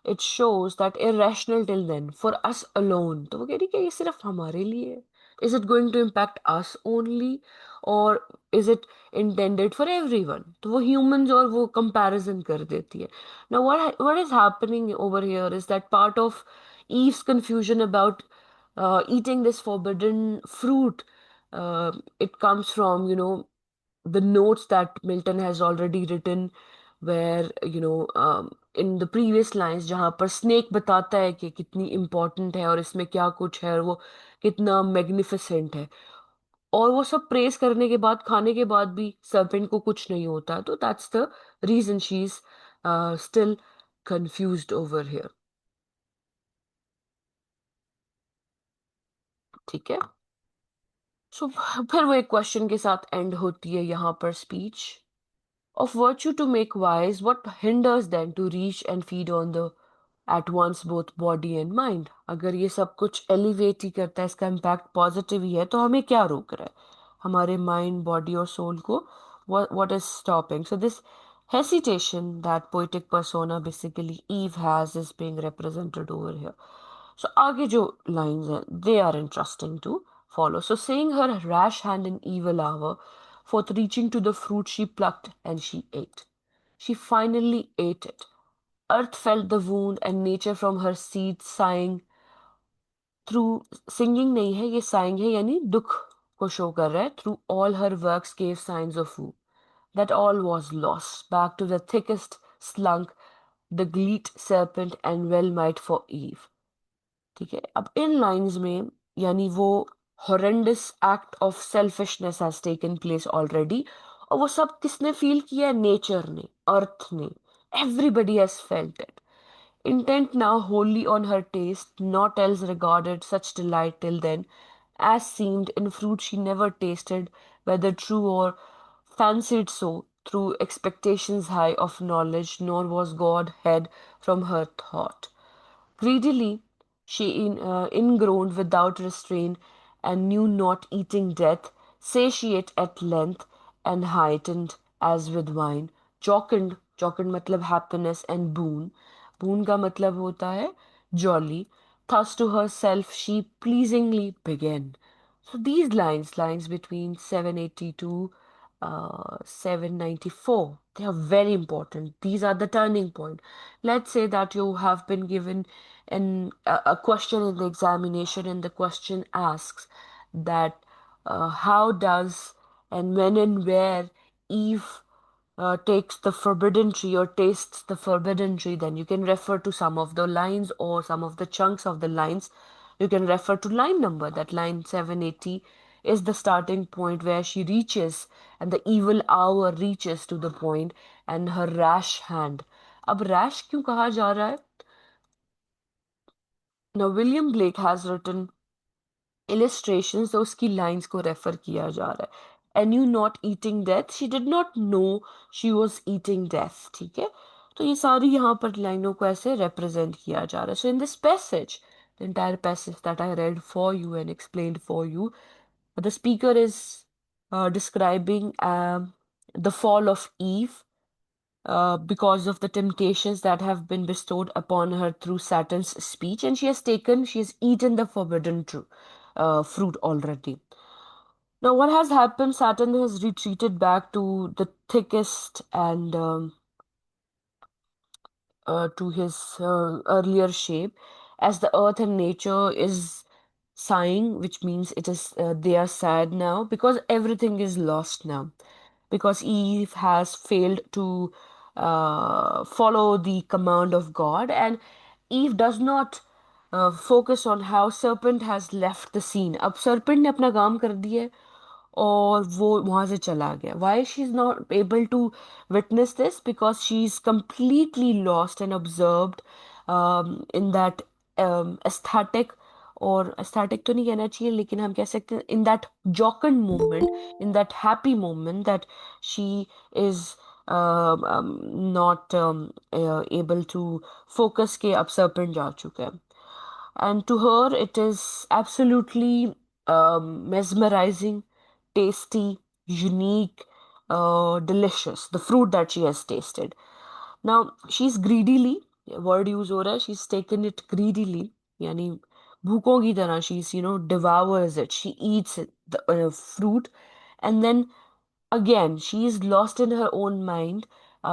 it shows that irrational till then for us alone. तो वो कह रही कि ये सिर्फ हमारे लिए है. Is it going to impact us only or is it intended for everyone? तो वो humans और वो comparison कर देती है. Now what is happening over here is that part of Eve's confusion about eating this forbidden fruit It comes from, the notes that Milton has already written, where, in the previous lines, जहाँ पर snake बताता है कि कितनी important है और इसमें क्या कुछ है और वो कितना मैग्निफिसेंट है, और वो सब प्रेस करने के बाद, खाने के बाद भी सर्पेंट को कुछ नहीं होता है, तो that's the reason she is still confused over here. ठीक है। सो फिर वो एक क्वेश्चन के साथ एंड होती है यहाँ पर speech. Of virtue to make wise, what hinders them to reach and feed on the at once both body and mind? अगर ये सब कुछ एलिवेट ही करता है, इसका इम्पैक्ट पॉजिटिव ही है, तो हमें क्या रोक रहा है हमारे माइंड, बॉडी और सोल को? what is stopping? So this hesitation that poetic persona basically Eve has is being represented over here. So आगे जो lines हैं, they are interesting to follow. So saying her rash hand in evil hour, forth reaching to the fruit she plucked and she ate. She finally ate it. Earth felt the wound and nature from her seed sighing through, singing नहीं है ये, sighing है, यानी दुख को show कर रहा है, through all her works gave signs of woe. That all was lost. Back to the thickest slunk the gleat serpent and well might for Eve. ठीक है, अब इन लाइंस में, यानी वो horrendous act of selfishness has taken place already, और वो सब किसने फील किया है? नेचर ने, अर्थ ने, everybody has felt it. Intent now wholly on her taste, naught else regarded such delight till then, as seemed in fruit she never tasted, whether true or fancied so, through expectations high of knowledge, nor was God hid from her thought. Greedily she ingroaned without restraint, and knew not eating death, satiate at length, and heightened as with wine, jocund, jocund मतलब happiness, and boon, boon का मतलब होता है jolly, thus to herself she pleasingly began. So these lines between 782 794, they are very important. These are the turning point. Let's say that you have been given a question in the examination, and the question asks that how does and when and where Eve takes the forbidden tree or tastes the forbidden tree, then you can refer to some of the lines or some of the chunks of the lines. You can refer to line number, that line 780 is the starting point where she reaches, and the evil hour reaches to the point, and her rash hand. अब rash क्यों कहा जा रहा है? Now William Blake has written illustrations, तो उसकी lines को refer किया जा रहा है. And you not eating death, she did not know she was eating death. ठीक है, तो ये सारी यहाँ पर लाइनों को ऐसे represent किया जा रहा है. So in this passage, the entire passage that I read for you and explained for you, the speaker is describing the fall of Eve, because of the temptations that have been bestowed upon her through Saturn's speech, and she has eaten the forbidden fruit already. Now, what has happened? Saturn has retreated back to the thickest and to his earlier shape, as the earth and nature is sighing, which means it is they are sad now because everything is lost now, because Eve has failed to follow the command of God, and Eve does not focus on how serpent has left the scene. अब serpent ने अपना काम कर दिया है और वो वहां से चला गया. Why she is not able to witness this? Because she is completely lost and absorbed in that aesthetic, और aesthetic तो नहीं कहना चाहिए, लेकिन हम कह सकते हैं in that jocund moment, in that happy moment that she is not able to focus के अब serpent जा चुका है. And to her, it is absolutely mesmerizing, tasty, unique, delicious, the fruit that she has tasted. Now, she's greedily, word use हो रहा है, she's taken it greedily, यानी भूखों की तरह, she's, devours it, she eats it, the fruit, and then again, she is lost in her own mind.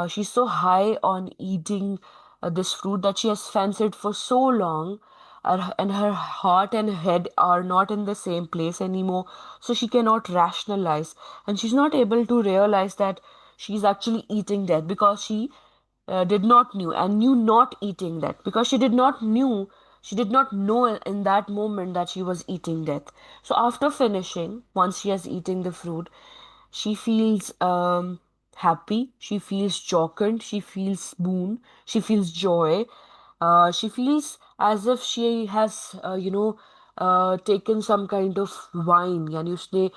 She's so high on eating this fruit that she has fancied for so long, and her heart and head are not in the same place anymore. So she cannot rationalize, and she's not able to realize that she's actually eating death, because did not knew and knew not eating that, because she did not know in that moment that she was eating death. So after finishing, once she has eaten the fruit, she feels happy, she feels jocund, she feels spoon, she feels joy. She feels as if she has taken some kind of wine, यानी उसने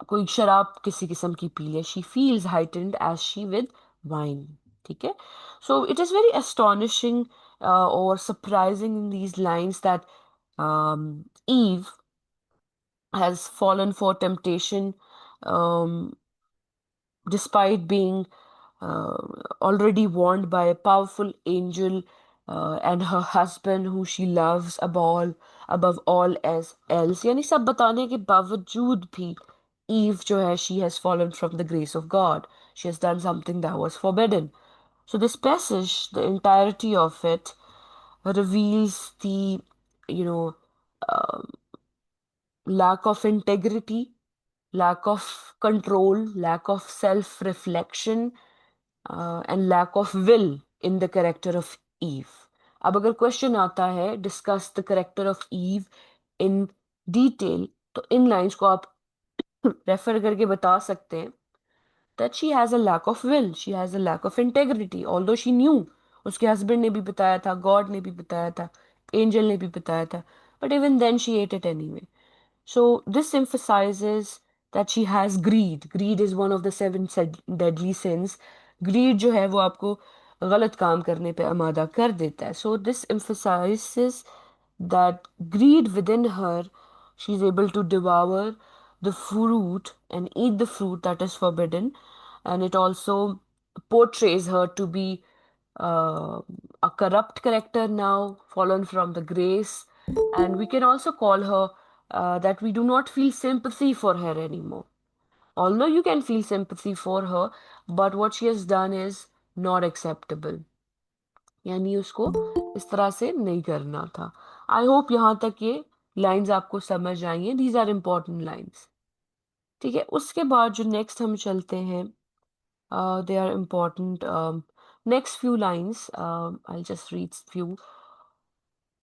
कोई शराब किसी किस्म की P ले. She feels heightened as she with wine. ठीक है. So it is very astonishing or surprising in these lines that Eve has fallen for temptation, um, despite being uh, already warned by a powerful angel and her husband who she loves above all as else. यानी सब बताने के बावजूद भी Eve जो है, she has fallen from the grace of God. She has done something that was forbidden. So this passage, the entirety of it, reveals the, you know, uh, lack of integrity, lack of control, lack of self reflection, and lack of will in the character of Eve. अब अगर question आता है discuss the character of Eve in detail, तो इन lines को आप refer करके बता सकते हैं that she has a lack of will, she has a lack of integrity, although she knew, उसके हस्बैंड ने भी बताया था, गॉड ने भी बताया था, एंजल ने भी बताया था, but even then she ate it anyway. So this emphasizes that she has greed. Greed is one of the seven deadly sins. Greed जो है वो आपको गलत काम करने पे आमादा कर देता है. So this emphasizes that greed within her, she's able to devour the fruit and eat the fruit that is forbidden. And it also portrays her to be uh, a corrupt character now, fallen from the grace. And we can also call her that we do not feel sympathy for her anymore. Although you can feel sympathy for her, but what she has done is not acceptable. यानी उसको इस तरह से नहीं करना था. I hope यहाँ तक ये लाइंस आपको समझ आई हैं. These are important lines. ठीक है. उसके बाद जो नेक्स्ट हम चलते हैं, they are important. Next few lines I just read few,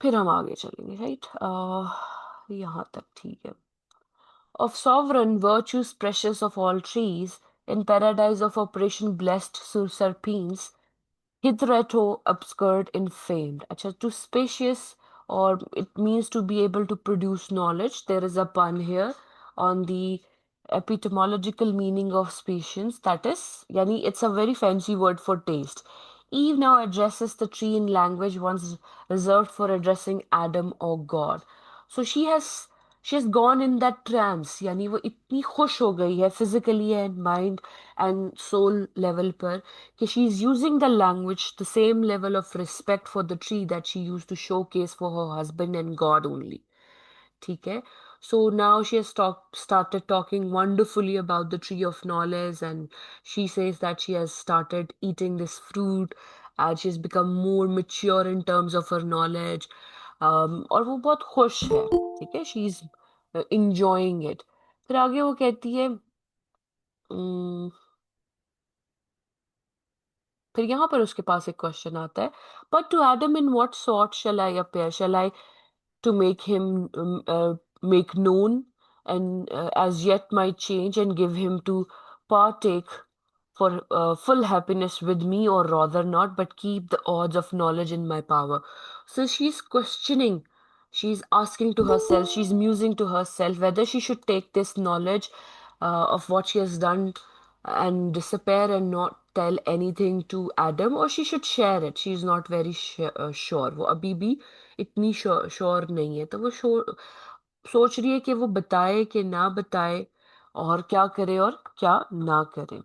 फिर हम आगे चलेंगे. राइट. यहाँ तक ठीक है. Of sovereign virtues precious of all trees, in paradise of operation blessed serpents, hitherto obscured and famed. Acha, to spacious, or it means to be able to produce knowledge. There is a pun here on the etymological meaning of spacious. That is, yani it's a very fancy word for taste. Eve now addresses the tree in language once reserved for addressing Adam or God. So she has gone in that trance, यानी वो इतनी खुश हो गई है physically and mind and soul level पर, कि she is using the language, the same level of respect for the tree that she used to showcase for her husband and God only. ठीक है. So now she has started talking wonderfully about the tree of knowledge, and she says that she has started eating this fruit and she's become more mature in terms of her knowledge. और वो बहुत खुश है. ठीक है. She is enjoying it. फिर आगे वो कहती है, "Mm, फिर यहाँ पर उसके पास एक क्वेश्चन आता है, but to Adam in what sort shall I appear, shall I to make him make known and as yet might change and give him to partake for full happiness with me, or rather not, but keep the odds of knowledge in my power." So she's questioning, she's asking to herself, she's musing to herself whether she should take this knowledge of what she has done and disappear and not tell anything to Adam, or she should share it. She's not very sure. वो अभी भी इतनी sure नहीं है, तो वो सोच रही है कि वो बताए कि ना बताए, और क्या करे और क्या ना करे.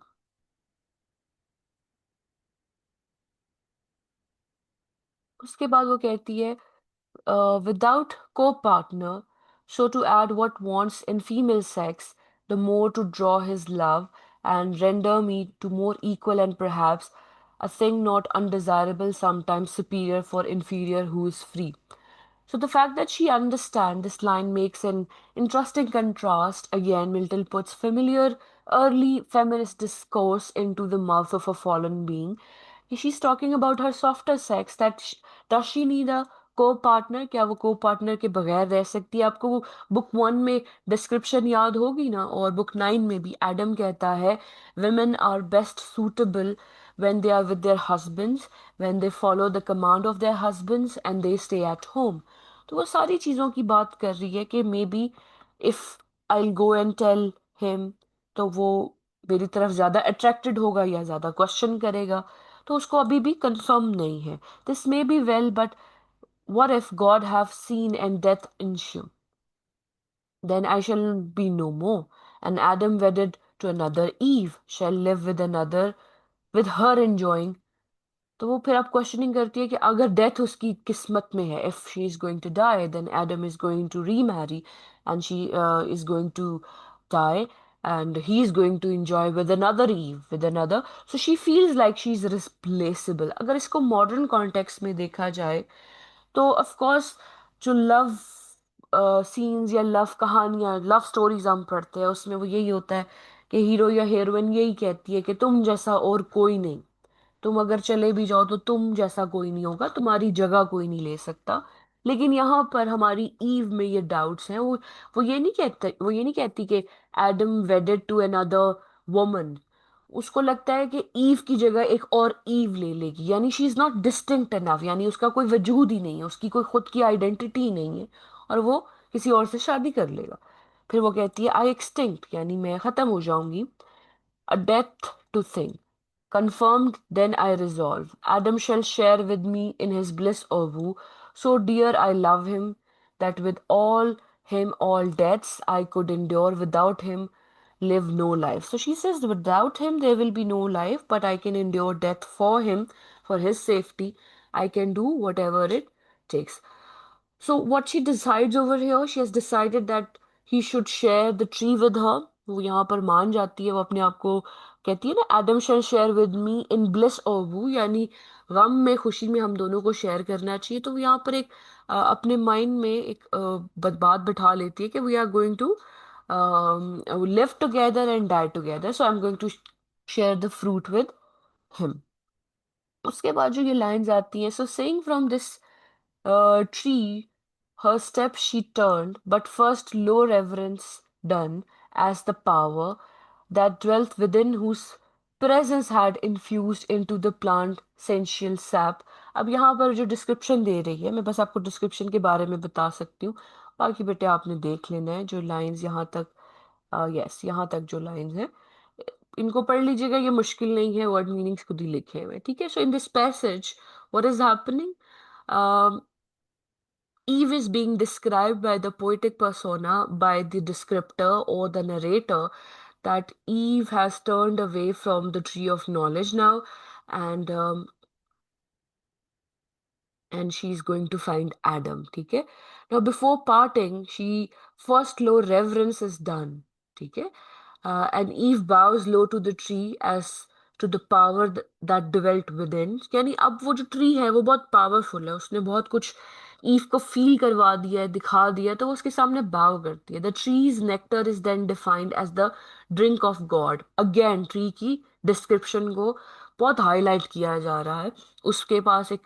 उसके बाद वो कहती है, without co-partner, so to add what wants in female sex, the more to draw his love and render me to more equal, and perhaps a thing not undesirable, sometimes superior for inferior who is free. So the fact that she understands this line makes an interesting contrast. Again, Milton puts familiar early feminist discourse into the mouth of a fallen being. She's talking about her softer sex, that does she need a co-partner? क्या वो co-partner के बगैर रह सकती है? आपको वो book 1 में डिस्क्रिप्शन याद होगी ना, और बुक 9 में भी एडम कहता है women are best suitable when they are with their husbands, when they follow the command of their husbands and they stay at home. तो वो सारी चीज़ों की बात कर रही है कि maybe if I go and tell him, तो वो मेरी तरफ ज़्यादा अट्रैक्टेड होगा या ज़्यादा क्वेश्चन करेगा, तो उसको अभी भी कंफर्म नहीं है. This may be well, but what if God have seen and death ensue? Then I shall be no more, and Adam wedded to another Eve shall live with another, with her enjoying. तो वो फिर आप questioning करती है कि अगर death उसकी किस्मत में है, if she is going to die, then Adam is going to remarry and she is going to die, and he is going to enjoy with another Eve, with another. So she feels like she is replaceable. अगर इसको modern context में देखा जाए, तो of course जो love scenes या love कहानियां, love stories हम पढ़ते हैं, उसमें वो यही होता है कि हीरो या हीरोइन यही कहती है कि तुम जैसा और कोई नहीं, तुम अगर चले भी जाओ तो तुम जैसा कोई नहीं होगा, तुम्हारी जगह कोई नहीं ले सकता. लेकिन यहाँ पर हमारी ईव में ये डाउट्स हैं. वो ये नहीं कहती कि Adam wedded to another woman. उसको लगता है कि ईव की जगह एक और ईव ले लेगी, यानी she is not distinct enough, यानी उसका कोई वजूद ही नहीं है, उसकी कोई खुद की आइडेंटिटी ही नहीं है, और वो किसी और से शादी कर लेगा. फिर वो कहती है आई एक्सटिंक्ट, यानी मैं खत्म हो जाऊंगी. A death to thing. Confirmed, then I resolve. Adam shall share with me in his bliss or woe. So dear I love him, that with all him all deaths I could endure, without him live no life. So she says, without him there will be no life, but I can endure death for him, for his safety. I can do whatever it takes. So what she decides over here, she has decided that he should share the tree with her. वो यहाँ पर मान जाती है, वो अपने आप को कहती है ना, Adam shall share with me in bliss or woe, यानी गम में खुशी में हम दोनों को शेयर करना चाहिए. तो वो यहाँ पर एक अपने माइंड में एक बात बिठा लेती है कि we are going to live together and die together, so I am going to share the fruit with him. उसके बाद जो ये लाइंस आती हैं, so saying from this tree, her steps she turned, but first low reverence done, as the power that dwelt within, whose presence had infused into the plant sensual sap. अब यहाँ पर जो डिस्क्रिप्शन दे रही है, मैं बस आपको डिस्क्रिप्शन के बारे में बता सकती हूँ, बाकी बेटे आपने देख लेना है. जो लाइंस यहाँ तक, यस, यहाँ तक जो लाइंस हैं, इनको पढ़ लीजिएगा, ये मुश्किल नहीं है, वर्ड मीनिंग्स खुद ही लिखे हुए हैं, ठीक है. So in this passage what is happening, Eve is being described by the poetic persona, by the descriptor or the narrator, that Eve has turned away from the tree of knowledge now, and and she's going to find Adam. ठीक है. Now before parting, she first low reverence is done. ठीक है. And Eve bows low to the tree as to the power that dwelt within. यानी अब वो जो tree है वो बहुत पावरफुल है, उसने बहुत कुछ ईव को फील करवा दिया है, दिखा दिया है, तो वो उसके सामने बाव करती है. The tree's nectar is then defined as the drink of God. Again tree की डिस्क्रिप्शन को बहुत हाईलाइट किया जा रहा है. उसके पास एक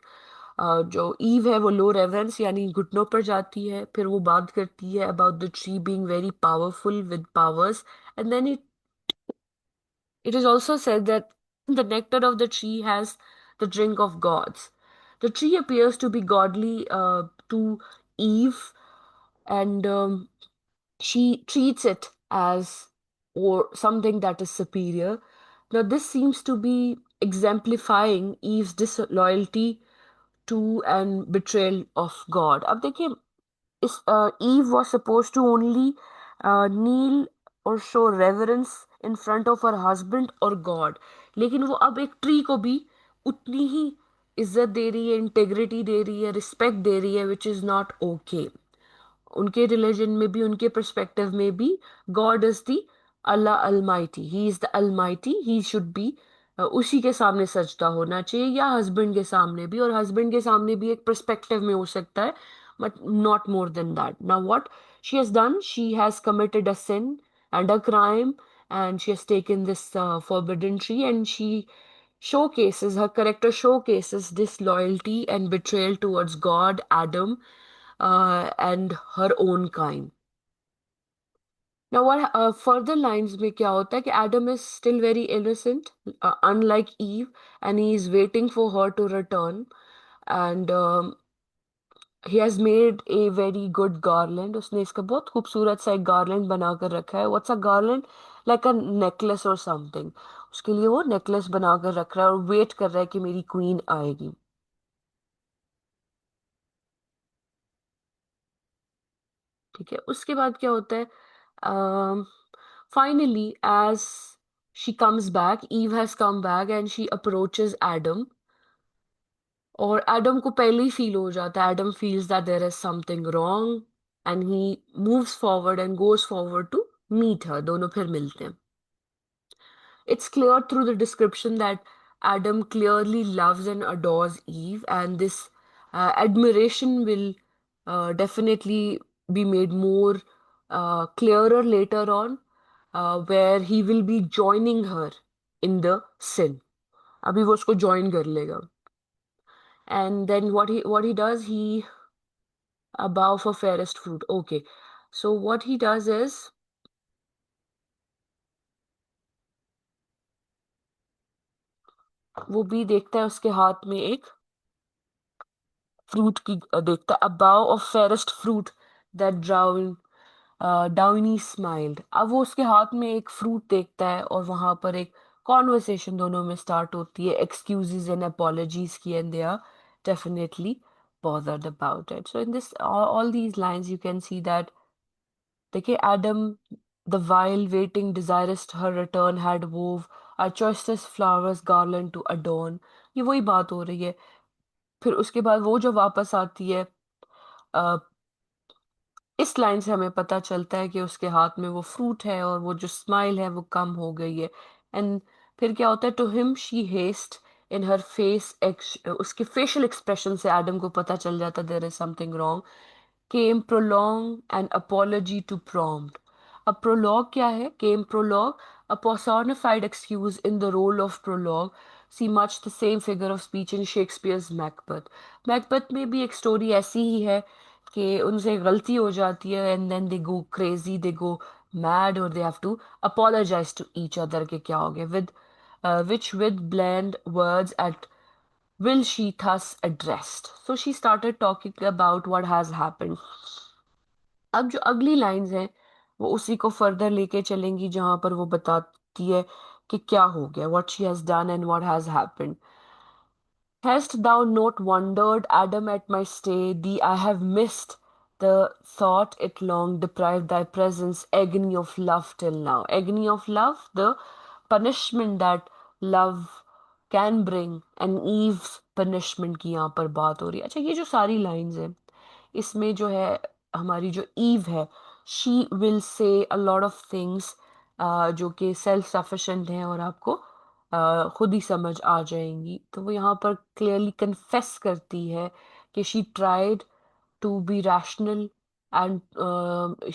जो ईव है वो लो रेवरेंस यानी घुटनों पर जाती है, फिर वो बात करती है about the tree being very powerful with powers, and then it is also said that the nectar of the tree has the drink of gods. The tree appears to be godly to Eve, and she treats it as or something that is superior. Now, this seems to be exemplifying Eve's disloyalty to and betrayal of God. अब देखिए, Eve was supposed to only kneel or show reverence in front of her husband or God, लेकिन वो अब एक tree को भी उतनी ही इज्जत दे रही है, इंटेग्रिटी दे रही है, रिस्पेक्ट दे रही है, विच इज नॉट ओके. उनके रिलीजन में भी, उनके परस्पेक्टिव में भी, God is the Allah Almighty, he is the Almighty, he should be, उसी के सामने सजदा होना चाहिए, या हस्बैंड के सामने भी, और हस्बैंड के सामने भी एक परस्पेक्टिव में हो सकता है, but not more than that. Now, what she has done, she has committed a sin and a crime, and she has taken this forbidden tree, and she showcases her character showcases disloyalty and betrayal towards God, Adam, and her own kind. Now, what further lines में क्या होता है कि Adam is still very innocent, unlike Eve, and he is waiting for her to return, and he has made a very good garland. उसने इसका बहुत खूबसूरत सा एक garland बना कर रखा है. What's a garland? Like a necklace or something. उसके लिए वो necklace बना कर रख रहा है और wait कर रहा है कि मेरी queen आएगी. ठीक है, उसके बाद क्या होता है? Finally, as she comes back, Eve has come back and she approaches Adam. और एडम को पहले ही फील हो जाता है. Adam feels that there is something wrong and he moves forward and goes forward to meet her. दोनों फिर मिलते हैं. It's clear through the description that Adam clearly loves and adores Eve, and this admiration will definitely be made more clearer later on, where he will be joining her in the sin. अभी वो उसको join कर लेगा. And then what he does, he a bow for fairest fruit. Okay, so what he does is वो भी देखता है उसके हाथ में एक फ्रूट की देखता है. A bow of fairest fruit that Downy smiled. अब वो उसके हाथ में एक फ्रूट देखता है और वहां पर एक कॉन्वर्सेशन दोनों में स्टार्ट होती है, excuses and apologies की, and they are definitely bothered about it. So in this all these lines you can see that देखिए Adam, the while waiting desirous her return had wove our choicest flowers garland to adorn. ये वही बात हो रही है. फिर उसके बाद वो जो वापस आती है, अ, इस लाइन से हमें पता चलता है कि उसके हाथ में वो फ्रूट है और वो जो स्माइल है वो कम हो गई है. एंड फिर क्या होता है? To him she hast in her face, उसके फेशियल एक्सप्रेशन से एडम को पता चल जाता there is something wrong. Came prolong an apology to prompt. A prologue क्या है? Came prologue, a personified excuse in the role of prologue. See much the same figure of speech in Shakespeare's Macbeth. Macbeth में भी एक story ऐसी ही है कि उनसे गलती हो जाती है and then they go crazy, they go mad, or they have to apologize to each other कि क्या हो गया. Which with bland words at will she thus addressed. So she started talking about what has happened. अब जो अगली lines हैं वो उसी को फर्दर लेके चलेंगी, जहां पर वो बताती है कि क्या हो गया, what she has done and what has happened. Hast thou not wondered, Adam, at my stay? Thee I have missed the thought it long deprived thy presence, agony of love till now. Agony of love, the punishment that love can bring, and Eve's punishment की यहाँ पर बात हो रही है. अच्छा, ये जो सारी लाइंस हैं इसमें जो है हमारी जो ईव है, she will say a lot of things जो कि सेल्फ सफिशिएंट हैं और आपको खुद ही समझ आ जाएंगी. तो वो यहाँ पर क्लियरली कन्फेस करती है कि she tried to be rational, and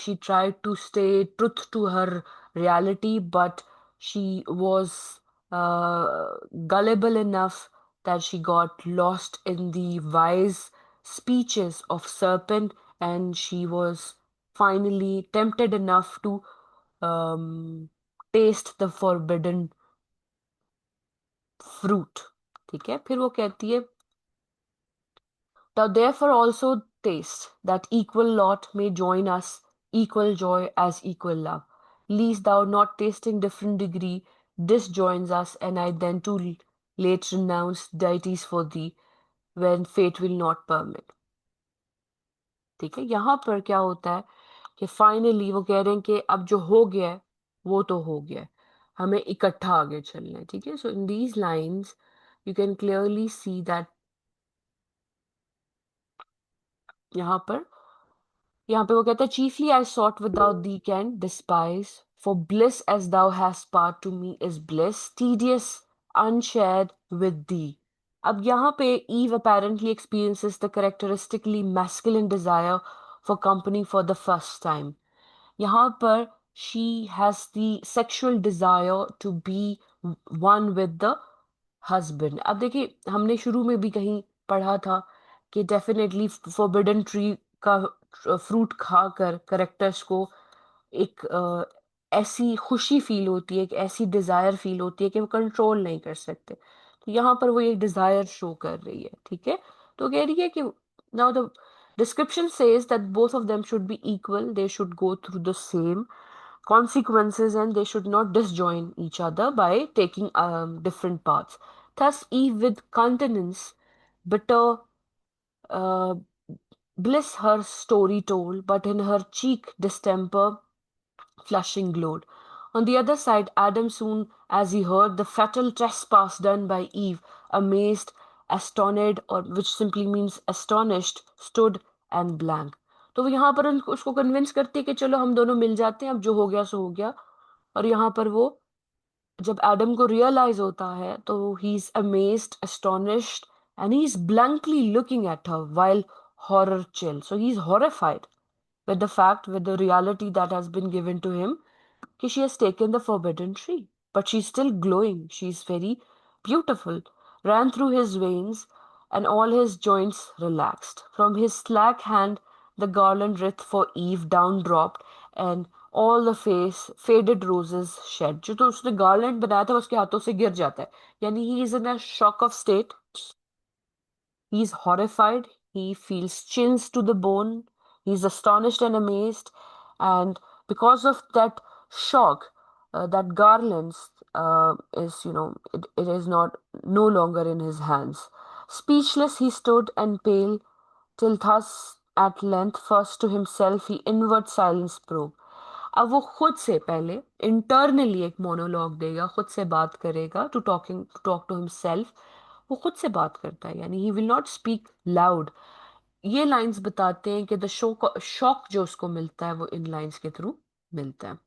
she tried to stay truth to her reality, but she was gullible enough that she got lost in the wise speeches of serpent, and she was finally tempted enough to um, taste the forbidden fruit. ठीक है, फिर वो कहती है, thou therefore also taste that equal lot may join us, equal joy as equal love. Least thou not tasting different degree, disjoins us, and I then too late renounce deities for thee, when fate will not permit. ठीक है, यहाँ पर क्या होता है कि finally वो कह रहे हैं कि अब जो हो गया है वो तो हो गया है, हमें इकट्ठा आगे चलना है. ठीक है, so in these lines you can clearly see that यहाँ पर यहाँ पे वो कहता है, chiefly I sought without thee can despise, for bliss as thou hast part to me is bliss, tedious unshared with thee. अब यहाँ पे ewe apparently experiences the characteristically masculine desire for company for the first time. यहाँ पर she has the sexual desire to be one with the husband. अब देखिए हमने शुरू में भी कहीं पढ़ा था कि डेफिनेटली forbidden ट्री का फ्रूट खाकर करेक्टर्स को एक ऐसी खुशी फील होती है, एक ऐसी डिजायर फील होती है कि वो कंट्रोल नहीं कर सकते। तो यहाँ पर वो ये डिजायर शो कर रही है, ठीक है। तो कह रही है कि now the description says that both of them should B equal, they should go through the same consequences and they should not disjoin each other by taking different paths. Thus, Eve with countenance, bitter uh, bliss her story told, but in her cheek distemper flushing glowed. On the other side, Adam soon as he heard the fatal trespass done by Eve, amazed, astonished, or which simply means astonished, stood and blank. तो वो यहाँ पर उसको convince करती है कि चलो हम दोनों मिल जाते हैं, अब जो हो गया सो हो गया। और यहाँ पर वो जब एडम को रियलाइज होता है तो he is amazed, astonished and he is blankly looking at her while horror chill. So he is horrified with the fact, with the reality that has been given to him, she has taken the forbidden tree. But she's still glowing. She's very beautiful. Ran through his veins, and all his joints relaxed. From his slack hand, the garland wreath for Eve down dropped, and all the face faded roses shed. जो तो उसने garland बनाया था उसके हाथों से गिर जाता है, यानी he is in a shock of state. He's horrified. He feels chills to the bone. He's astonished and amazed. And because of that shock, that garlands it is not no longer in his hands. Speechless he stood and pale, till thus at length first to himself he inward silence broke. अब वो खुद से पहले internally एक monologue देगा, खुद से बात करेगा, टू टॉक टू हिमसेल्फ। वो खुद से बात करता है, यानी he will not speak loud. ये लाइंस बताते हैं कि द शो शॉक जो उसको मिलता है वो इन लाइंस के थ्रू मिलता है।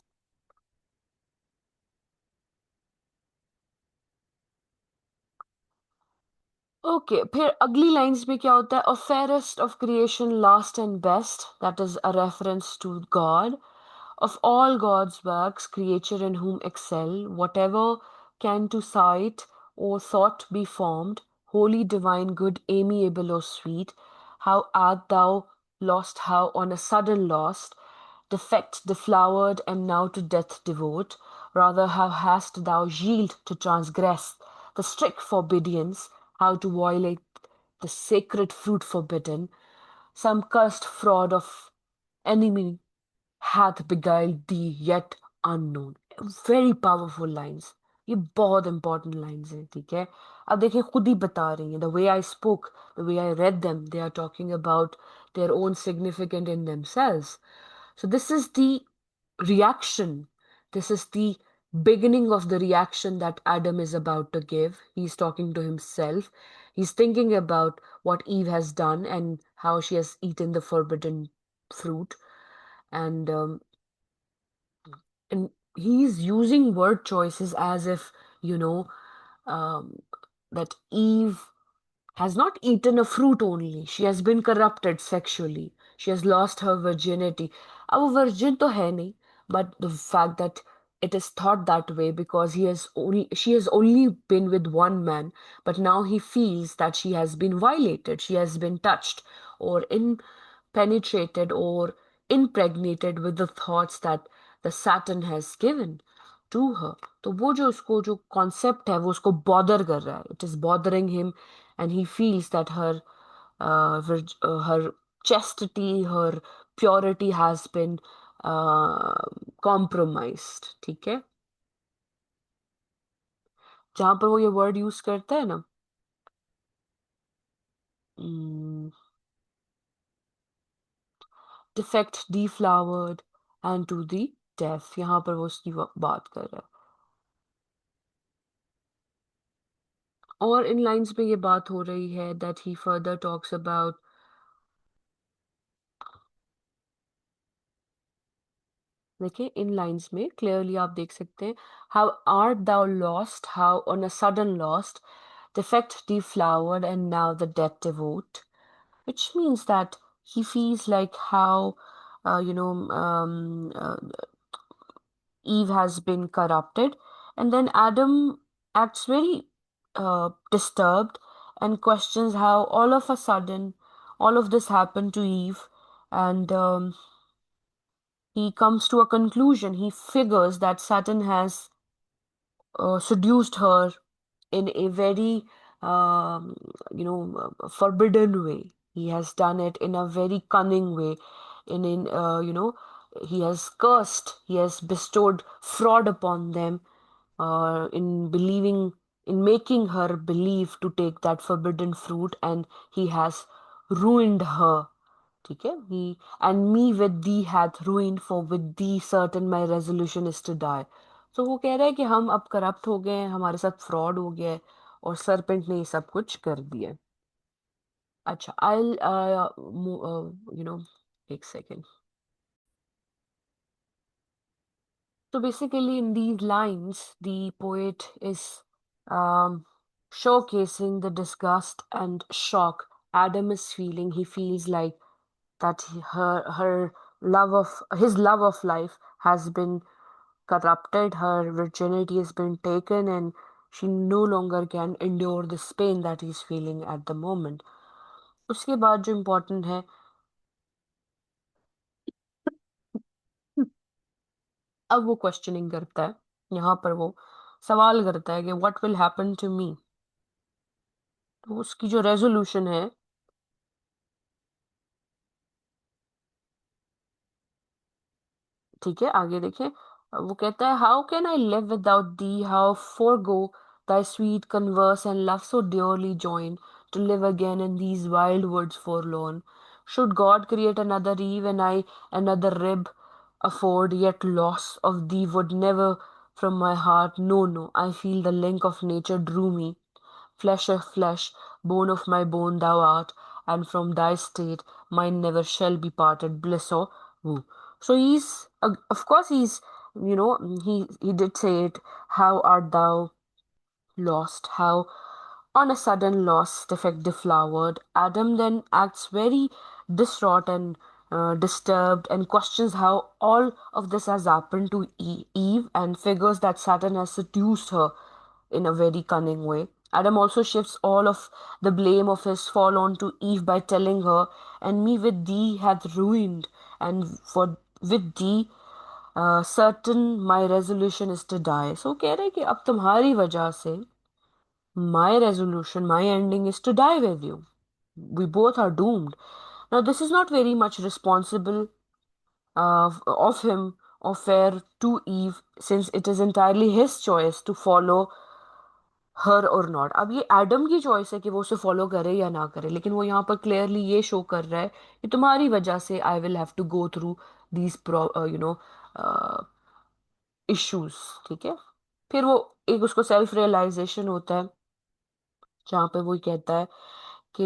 ओके, फिर अगली लाइंस में क्या होता है? A fairest of creation last and best, that is a reference to God. Of all God's works, creature in whom excel, whatever can to sight or thought be formed, holy, divine, good, amiable, or sweet, how art thou lost, how on a sudden lost, defect deflowered, and now to death devote, rather how hast thou yield to transgress the strict forbiddance, how to violate the sacred fruit forbidden, some cursed fraud of enemy hath beguiled thee yet unknown. Very powerful lines, ये बहुत important lines हैं, ठीक है। अब देखिए खुद ही बता रही हैं, the way I spoke, the way I read them, they are talking about their own significant in themselves. So this is the reaction, this is the beginning of the reaction that Adam is about to give. He's talking to himself, he's thinking about what Eve has done and how she has eaten the forbidden fruit. And he's using word choices as if, you know, um, that Eve has not eaten a fruit only, she has been corrupted sexually, she has lost her virginity. अब वो virgin तो है नहीं, but the fact that it is thought that way because she has only been with one man, but now he feels that she has been violated, she has been touched or in penetrated or impregnated with the thoughts that the Saturn has given to her. तो वो जो उसको जो concept है वो उसको bother कर रहा है, it is bothering him, and he feels that her chastity, her purity has been uh, compromised, ठीक है। जहां पर वो ये वर्ड यूज करता है ना, defect, deflowered and to the deaf, यहाँ पर वो उसकी बात कर रहा है। और इन लाइंस में ये बात हो रही है that he further talks about, देखिए इन लाइंस में क्लियरली आप देख सकते हैं, how art thou lost, how on a sudden lost, defect deflowered, and now the dead devote, which means that he feels like how, uh, you know, um, uh, Eve has been corrupted. And then Adam acts very disturbed and questions how all of a sudden all of this happened to Eve. And he comes to a conclusion. He figures that Satan has seduced her in a very, um, forbidden way. He has done it in a very cunning way. He has cursed, he has bestowed fraud upon them, in believing, in making her believe to take that forbidden fruit, and he has ruined her. ठीक है he and me with thee hath ruined, for with thee certain my resolution is to die. So वो कह रहा है कि हम अब corrupt हो गए हैं, हमारे साथ फ्रॉड हो गया है और सरपेंट ने ये सब कुछ कर दिया है. अच्छा, I'll you know एक second. So basically, in these lines, the poet is um, showcasing the disgust and shock Adam is feeling. He feels like that her love of his love of life has been corrupted, her virginity has been taken, and she no longer can endure this pain that he's feeling at the moment. उसके बाद जो important है, अब वो questioning करता है, यहाँ पर वो सवाल करता है कि what will happen to me. तो उसकी जो रेजोल्यूशन है, ठीक है, आगे देखें. वो कहता है, how can I live without the, how forego thy sweet converse and love so dearly joined, to live again in these wild woods forlorn. Should God create another Eve and I another rib afford, yet loss of thee would never from my heart. No, no, I feel the link of nature drew me. Flesh of flesh, bone of my bone thou art, and from thy state mine never shall be parted, bliss or woe. So he's, of course, he did say it. How art thou lost? How on a sudden loss, defect deflowered. Adam then acts very distraught and disturbed and questions how all of this has happened to Eve and figures that Satan has seduced her in a very cunning way. Adam also shifts all of the blame of his fall onto Eve by telling her, and me with thee hath ruined, and for with thee certain my resolution is to die. So कह रहे हैं कि अब तुम्हारी वजह से my resolution, my ending is to die with you. We both are doomed. Now, this is not very much responsible of him or fair to Eve, since it is entirely his choice to follow her or not. अब ये Adam की choice है कि वो उसे follow करे या ना करे, लेकिन वो यहाँ पर क्लियरली ये शो कर रहा है कि तुम्हारी वजह से I will have to go through these issues. ठीक है, फिर वो एक उसको सेल्फ रियलाइजेशन होता है, जहाँ पे वो कहता है कि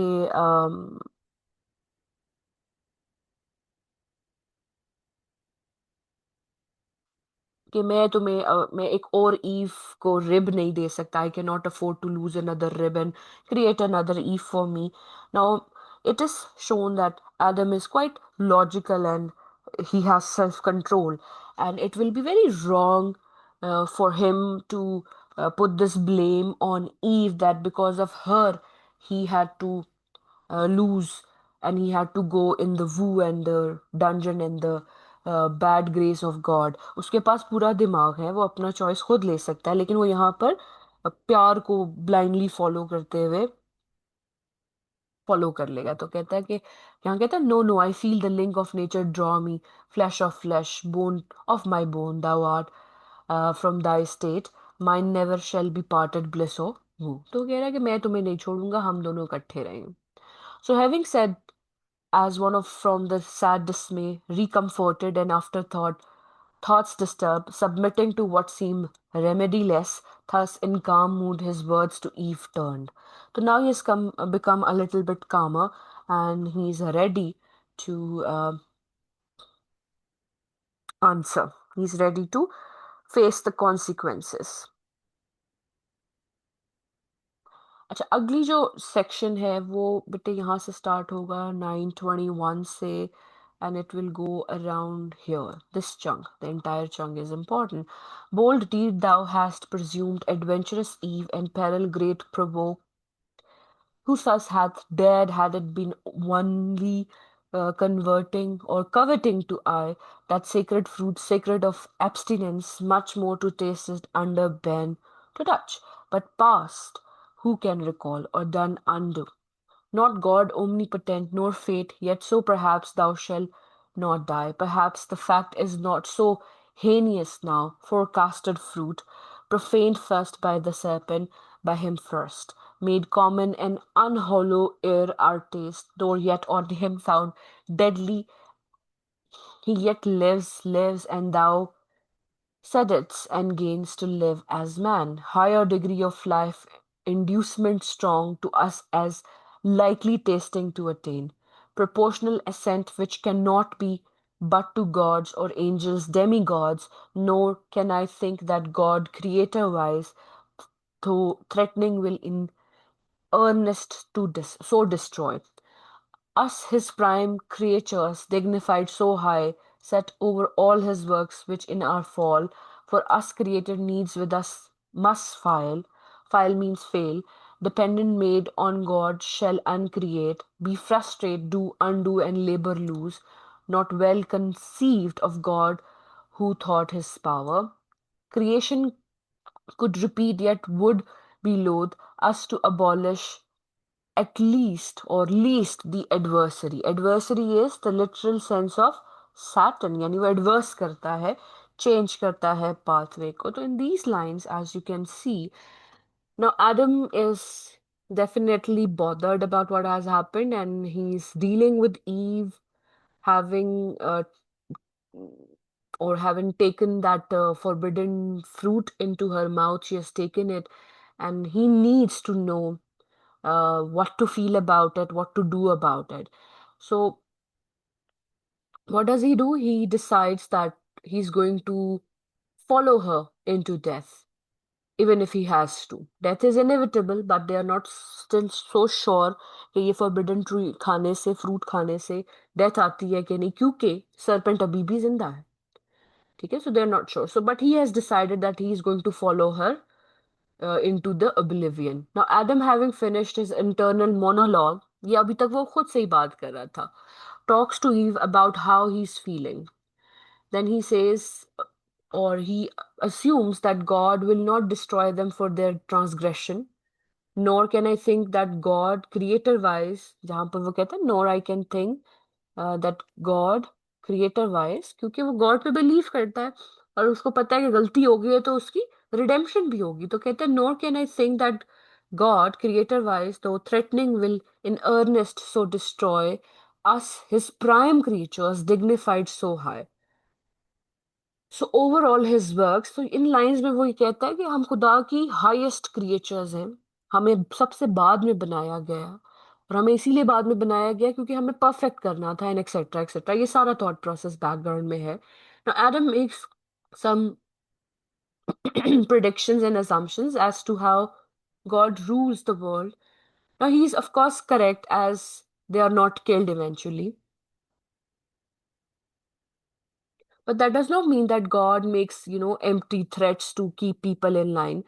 मैं एक और ईव को रिब नहीं दे सकता. I can not afford to lose another rib and create another Eve for me. Now it is shown that Adam is quite logical and he has self control, and it will be very wrong for him to put this blame on Eve, that because of her he had to lose, and he had to go in the woo and the dungeon and the bad grace of God. उसके पास पूरा दिमाग है, वो अपना choice खुद ले सकता है, लेकिन वो यहाँ पर प्यार को ब्लाइंडली फॉलो करते हुए फॉलो कर लेगा. तो कहता है कि यहाँ कहता है, no no I feel the link of nature draw me, flesh of flesh, bone of my bone thou art, from thy state mine never shall be parted, bliss of woe. तो कह रहा है कि मैं तुम्हें नहीं छोड़ूंगा, हम दोनों इकट्ठे रहेंगे. So having said, as one of from the sad dismay, recomforted and afterthought, thoughts disturbed, submitting to what seemed remediless, thus in calm mood his words to Eve turned. So now he has become a little bit calmer, and he's ready to answer. He's ready to face the consequences. अच्छा, अगली जो section है वो बेटे यहाँ से start होगा 921 से, and it will go around here. This chunk, the entire chunk is important. Bold deed thou hast presumed, adventurous Eve, and peril great provoke. Who thus hath dared, had it been only converting or coveting to eye that sacred fruit, sacred of abstinence, much more to taste it under ban to touch, but past, who can recall, or done undo? Not God omnipotent, nor fate, yet so perhaps thou shalt not die. Perhaps the fact is not so heinous now, forecasted fruit, profaned first by the serpent, by him first, made common and unhollow ere our taste, nor yet on him found deadly, he yet lives, and thou Sedits and gains to live as man, higher degree of life, inducement strong to us as likely tasting to attain, proportional ascent which cannot be but to gods or angels, demigods, nor can I think that God creator wise, though threatening will in earnest to so destroy. Us his prime creatures, dignified so high, set over all his works which in our fall, for us created needs with us must file means fail, dependent made on God shall uncreate, be frustrate, do undo, and labor lose, not well conceived of God who thought his power. Creation could repeat yet would be loath us to abolish at least or least the adversary. Adversary is the literal sense of Saturn, यानी वो adverse करता है, change करता है pathway को. तो in these lines, as you can see, now Adam is definitely bothered about what has happened, and he's dealing with Eve having or having taken that forbidden fruit into her mouth. She has taken it, and he needs to know what to feel about it, what to do about it. So, what does he do? He decides that he's going to follow her into death, even if he has to. Death is inevitable, but they are not still so sure कि ये forbidden tree खाने से, fruit खाने से death आती है कि नहीं, क्योंकि serpent अभी भी जिंदा है. ठीक है? So they are not sure. So, but he has decided that he is going to follow her into the oblivion. Now, Adam having finished his internal monologue, ये अभी तक वो खुद से ही बात कर रहा था, talks to Eve about how he's feeling. Then he says, or he assumes that God will not destroy them for their transgression, nor can I think that God, creator wise, जहाँ पर वो कहता है, nor I can think that God, creator wise, क्योंकि वो God पे believe करता है और उसको पता है कि गलती हो गई है तो उसकी रिडेम्पशन भी होगी. तो कहते हैं, nor can I think that God, creator wise, though threatening, will in earnest so destroy us, his prime creatures, dignified so high. So overall his works, तो इन लाइंस में वो ये कहता है कि हम खुदा की हाईएस्ट क्रिएचर्स हैं, हमें सबसे बाद में बनाया गया, और हमें इसीलिए बाद में बनाया गया क्योंकि हमें परफेक्ट करना था, एंड एक्सेट्रा एक्सेट्रा. ये सारा थॉट प्रोसेस बैकग्राउंड में है. Now Adam makes some predictions and assumptions as to how God rules the world. Now, he is, of course, correct as they are not killed eventually. But that does not mean that God makes, empty threats to keep people in line.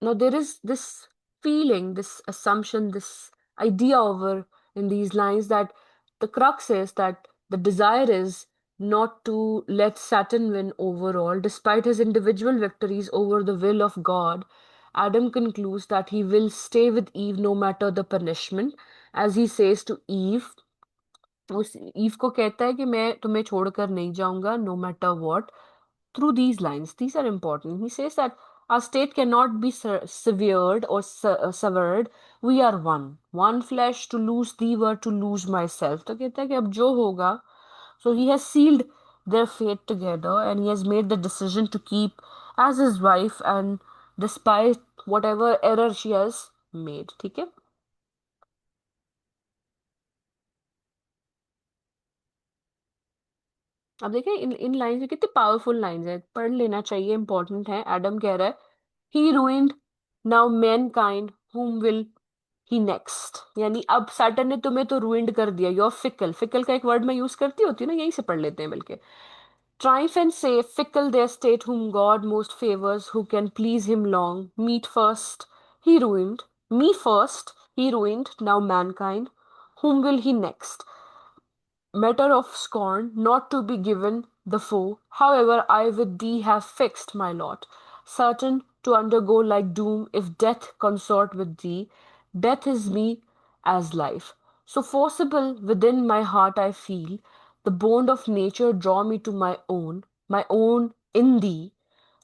Now, there is this feeling, this assumption, this idea over in these lines that the crux is that the desire is not to let Satan win overall, despite his individual victories over the will of God. Adam concludes that he will stay with Eve no matter the punishment, as he says to Eve. उस ewe को कहता है कि मैं तुम्हें छोड़कर नहीं जाऊंगा, no matter what. Through these lines, these are important. He says that our state cannot be severed or severed. We are one. One flesh. To lose thee were to lose myself. तो कहता है कि अब जो होगा, so he has sealed their fate together, and he has made the decision to keep as his wife, and despite whatever error she has made. ठीक है? अब देखिए इन इन लाइंस में कितनी पावरफुल लाइंस है, पढ़ लेना चाहिए, इंपॉर्टेंट है. एडम कह रहा है He ruined, now mankind, whom will he next? यानी अब सैटर्न ने तुम्हें तो ruined कर दिया. You're fickle. Fickle का एक वर्ड मैं यूज करती होती हूँ ना, यहीं से पढ़ लेते हैं बल्कि. Triumph and say, fickle their state whom God most favors, who can please him long. Meet first, he ruined. Me first, he ruined, now mankind. Whom will he next? Matter of scorn, not to be given the foe. However, I with thee have fixed my lot, certain to undergo like doom if death consort with thee. Death is me as life. So forcible within my heart I feel, the bond of nature draw me to my own in thee.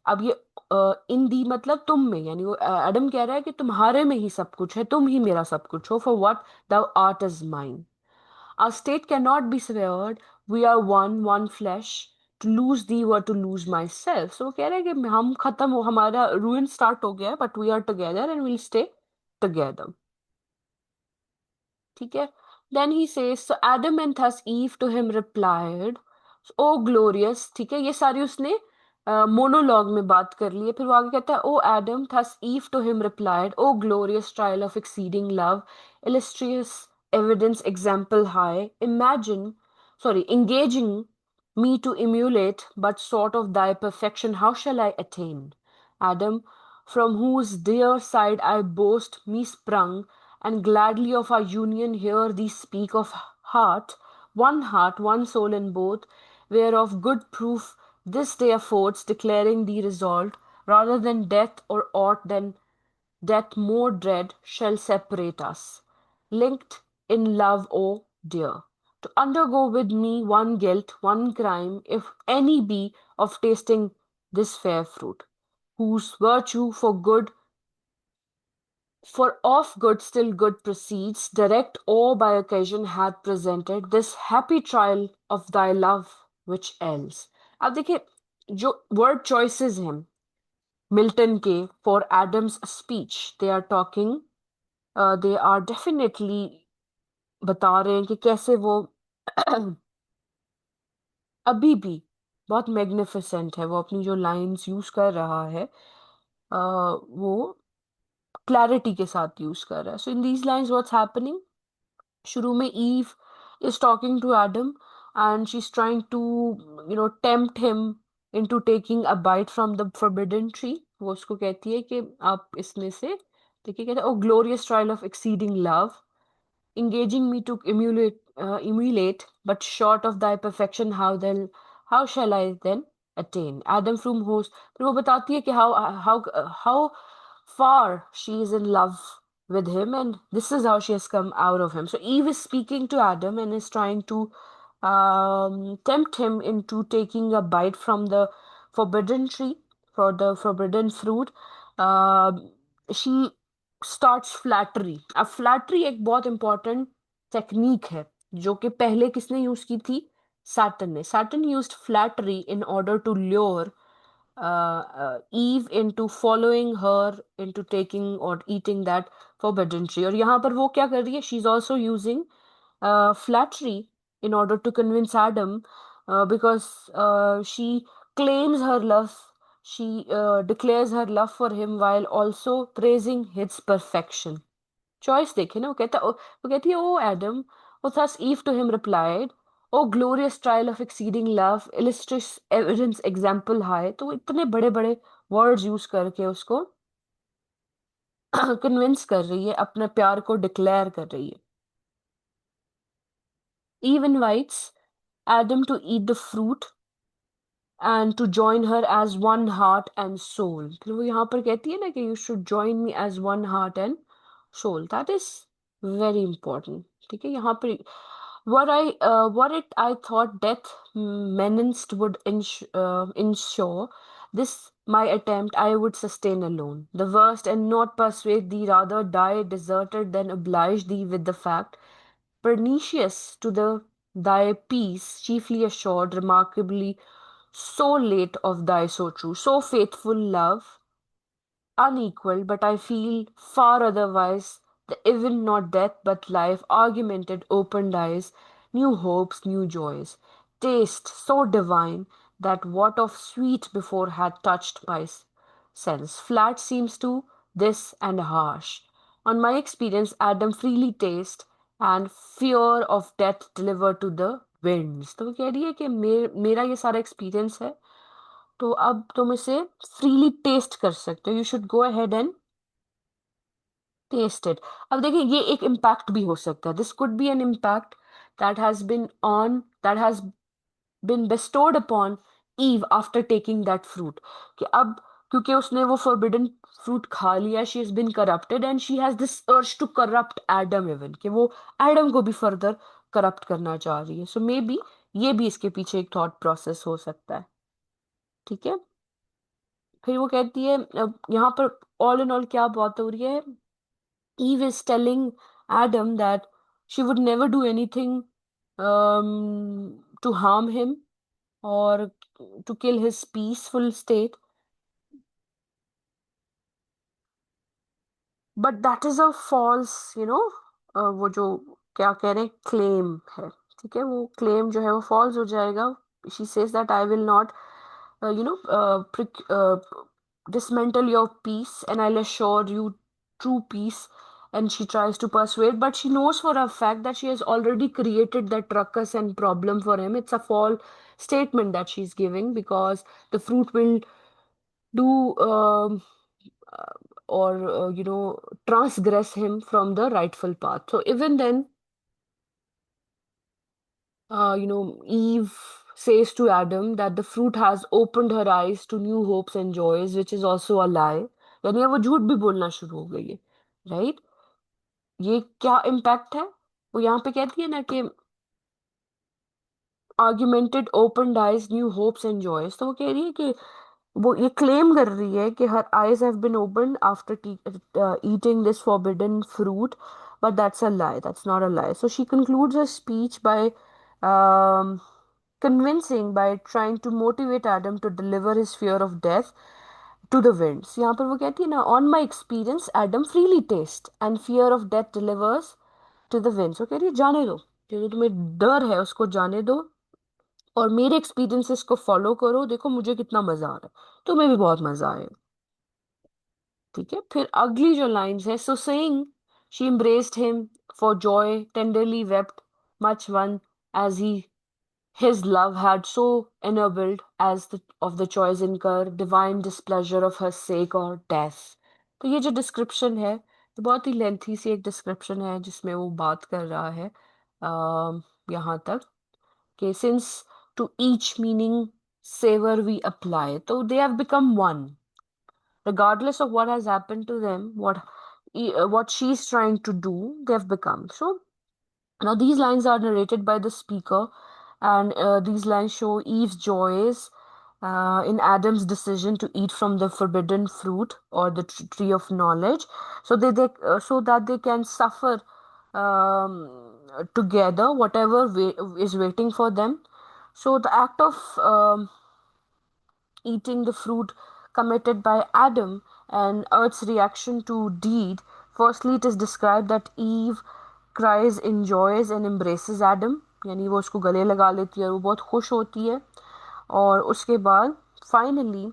अब ये इन दी मतलब तुम में, यानी वो Adam कह रहा है कि तुम्हारे में ही सब कुछ है, तुम ही मेरा सब कुछ हो. For what thou art is mine. Our state cannot be severed. We are one, one flesh. To lose thee were to lose myself. So वो कह रहे हैं कि हम खत्म हो, हमारा ruin start हो गया, but we are together and we'll stay together. ठीक है. Then he says, so Adam and thus Eve to him replied, O glorious. ठीक है, ये सारी उसने मोनोलॉग में बात कर ली है. फिर वो आगे कहता है, O Adam thus Eve to him replied, O glorious trial of exceeding love, illustrious evidence example high, imagine, sorry, engaging me to emulate, but sort of thy perfection, how shall I attain? Adam, from whose dear side I boast me sprung, and gladly of our union hear thee speak of heart, one soul in both, whereof good proof this day affords, declaring thee resolved, rather than death or aught than death more dread shall separate us, linked in love, O dear, to undergo with me one guilt, one crime, if any be, of tasting this fair fruit, whose virtue for of good still good proceeds, direct or by occasion hath presented this happy trial of thy love which else. अब देखिए, जो word choices हैं Milton के for Adam's speech, they are talking, they are definitely बता रहे हैं कि कैसे वो अभी भी बहुत मैग्निफिसेंट है. वो अपनी जो लाइंस यूज कर रहा है, वो क्लैरिटी के साथ यूज कर रहा है. So in these lines what's happening, शुरू में Eve is talking to Adam and she's trying to, tempt him into taking a bite from the forbidden tree. वो उसको कहती है कि आप इसमें से देखिए, कहते हैं, oh glorious trial of exceeding love, engaging me to emulate, but short of thy perfection, how shall I then attain? Adam from host, फिर वो बताती है कि how far she is in love with him, and this is how she has come out of him. So Eve is speaking to Adam and is trying to tempt him into taking a bite from the forbidden tree, for the forbidden fruit. She starts flattery. अब flattery एक बहुत important technique है जो कि पहले किसने use की थी? सैटर्न ने. Satan used flattery in order to lure Eve into following her into taking or eating that forbidden tree. और यहाँ पर वो क्या कर रही है? She's also using flattery in order to convince Adam, because she claims her love. She declares her love for him while also praising his perfection. Choice देखे ना, वो कहती है, ओ एडम, वो thus Eve to him replied, O glorious trial of exceeding love, illustrious evidence example high. तो वो इतने बड़े बड़े वर्ड्स यूज करके उसको कन्विंस कर रही है, अपने प्यार को डिक्लेयर कर रही है. Eve invites Adam to eat the fruit and to join her as one heart and soul. फिर वो यहाँ पर कहती है ना कि you should join me as one heart and soul. That is very important. ठीक है, यहाँ पर what it I thought death menaced would ensure, this my attempt I would sustain alone. The worst and not persuade thee, rather die deserted than oblige thee with the fact, pernicious to the thy peace, chiefly assured, remarkably so late of thy so true, so faithful love, unequaled, but I feel far otherwise. The even not death, but life, argumented, opened eyes, new hopes, new joys, taste so divine that what of sweet before had touched my sense. Flat seems to this and harsh. On my experience, Adam freely taste and fear of death delivered to the winds. तो वो कह रही है कि मेरा ये सारा experience है, तो अब तुम इसे फ्रीली टेस्ट कर सकते हो. You should go ahead and test it. अब देखिए ये एक इम्पैक्ट भी हो सकता है. This could be an impact that has been bestowed upon Eve after taking that fruit. कि अब क्योंकि उसने वो forbidden fruit खा लिया, she has been corrupted and she has this urge to corrupt Adam even, कि वो Adam को भी further corrupt करना चाह रही है. So maybe ये भी इसके पीछे एक thought process हो सकता है. ठीक है. फिर वो कहती है, अब यहाँ पर all in all क्या बात हो रही है. Eve is telling Adam that she would never do anything to harm him or to kill his peaceful state. But that is a false, वो जो क्या कह रहे हैं क्लेम है. ठीक है, वो क्लेम जो है वो फॉल्स हो जाएगा. She says that I will not dismantle your peace and I'll assure you true peace. And she tries to persuade, but she knows for a fact that she has already created that ruckus and problem for him. It's a false statement that she's giving because the fruit will do uh, or transgress him from the rightful path. So even then, Eve says to Adam that the fruit has opened her eyes to new hopes and joys, which is also a lie. यानी अब वो झूठ भी बोलना शुरू हो गई है. राइट. ये क्या इम्पैक्ट है. वो यहाँ पे कहती है ना कि augmented open eyes new hopes and joys. तो वो कह रही है कि वो ये क्लेम कर रही है कि her eyes have been opened after eating this forbidden fruit, but that's a lie. That's not a lie. So she concludes her speech by um, convincing, by trying to motivate Adam to deliver his fear of death to the winds. यहाँ पर वो कहती है ना, on my experience Adam freely tastes and fear of death delivers to the winds. वो कह रही है जाने दो, जो तुम्हें डर है उसको जाने दो और मेरे एक्सपीरियंसेस को फॉलो करो. देखो मुझे कितना मजा आ रहा है, तुम्हें भी बहुत मजा आए. ठीक है. फिर अगली जो लाइंस है, so saying she embraced him for joy, tenderly wept much one as he his love had so ennobled as the of the choice incur divine displeasure of her sake or death. तो ये जो description है तो बहुत ही lengthy सी एक description है जिसमें वो बात कर रहा है यहाँ तक कि since to each meaning savor we apply, so they have become one regardless of what has happened to them, what she's trying to do, they've become. So now these lines are narrated by the speaker, and these lines show Eve's joys in Adam's decision to eat from the forbidden fruit or the tree of knowledge, so that they can suffer together whatever is waiting for them. So the act of eating the fruit committed by Adam and Earth's reaction to deed. Firstly, it is described that Eve cries, enjoys and embraces Adam. यानी वो उसको गले लगा लेती है और वो बहुत खुश होती है. और उसके बाद फाइनली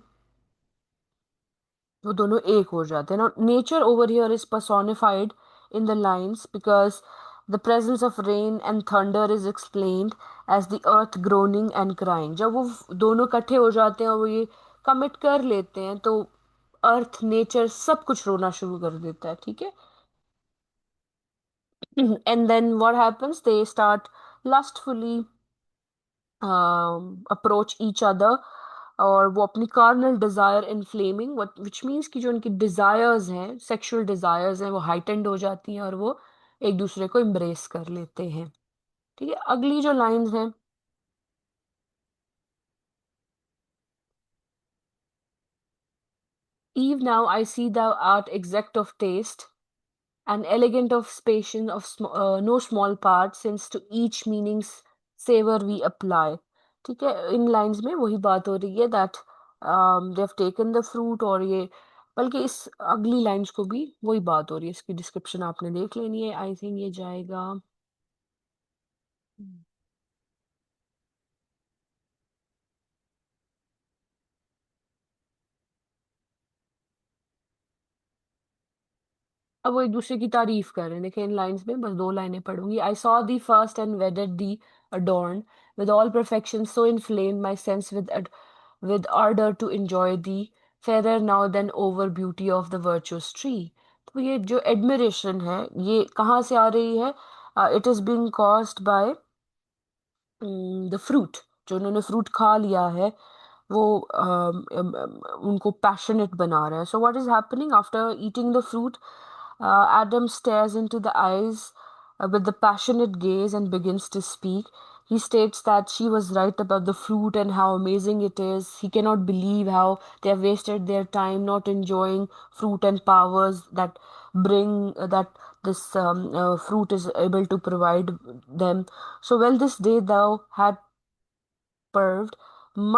वो दोनों एक हो जाते हैं. Now, nature over here is personified in the lines because the presence of rain and thunder is explained as the earth groaning and crying. जब वो दोनों इकट्ठे हो जाते हैं और वो ये कमिट कर लेते हैं तो अर्थ नेचर सब कुछ रोना शुरू कर देता है. ठीक है. And then what happens, they start lustfully approach each other और वो अपनी कार्नल डिजायर इन्फ्लेमिंग विच मीन्स कि जो उनकी डिजायर्स हैं, सेक्सुअल डिजायर्स हैं, वो हाइटेंड हो जाती हैं और वो एक दूसरे को एम्ब्रेस कर लेते हैं. ठीक है. अगली जो लाइंस हैं, Eve, now I see thou art exact of taste and elegant of spation of no small part, since to each meanings savor we apply. ठीक है. इन लाइंस में वही बात हो रही है that they have taken the fruit, और ये बल्कि इस अगली लाइंस को भी वही बात हो रही है. इसकी डिस्क्रिप्शन आपने देख लेनी है. आई थिंक ये जाएगा. अब वो एक दूसरे की तारीफ कर रहे हैं, देखिए इन लाइंस में बस दो लाइनें पढ़ूंगी। I saw thee first and wedded thee adorned with all perfection, so inflamed my sense with ardor to enjoy thee, fairer now than over beauty of the virtuous tree। तो ये जो एडमिरेशन है ये कहाँ से आ रही है? It is being caused by the fruit. जो उन्होंने फ्रूट खा लिया है वो उनको पैशनेट बना रहा है। So what is happening after eating the fruit? Adam stares into the eyes with the passionate gaze and begins to speak. He states that she was right about the fruit and how amazing it is. He cannot believe how they have wasted their time not enjoying fruit and powers that bring that this fruit is able to provide them. So well this day thou had perved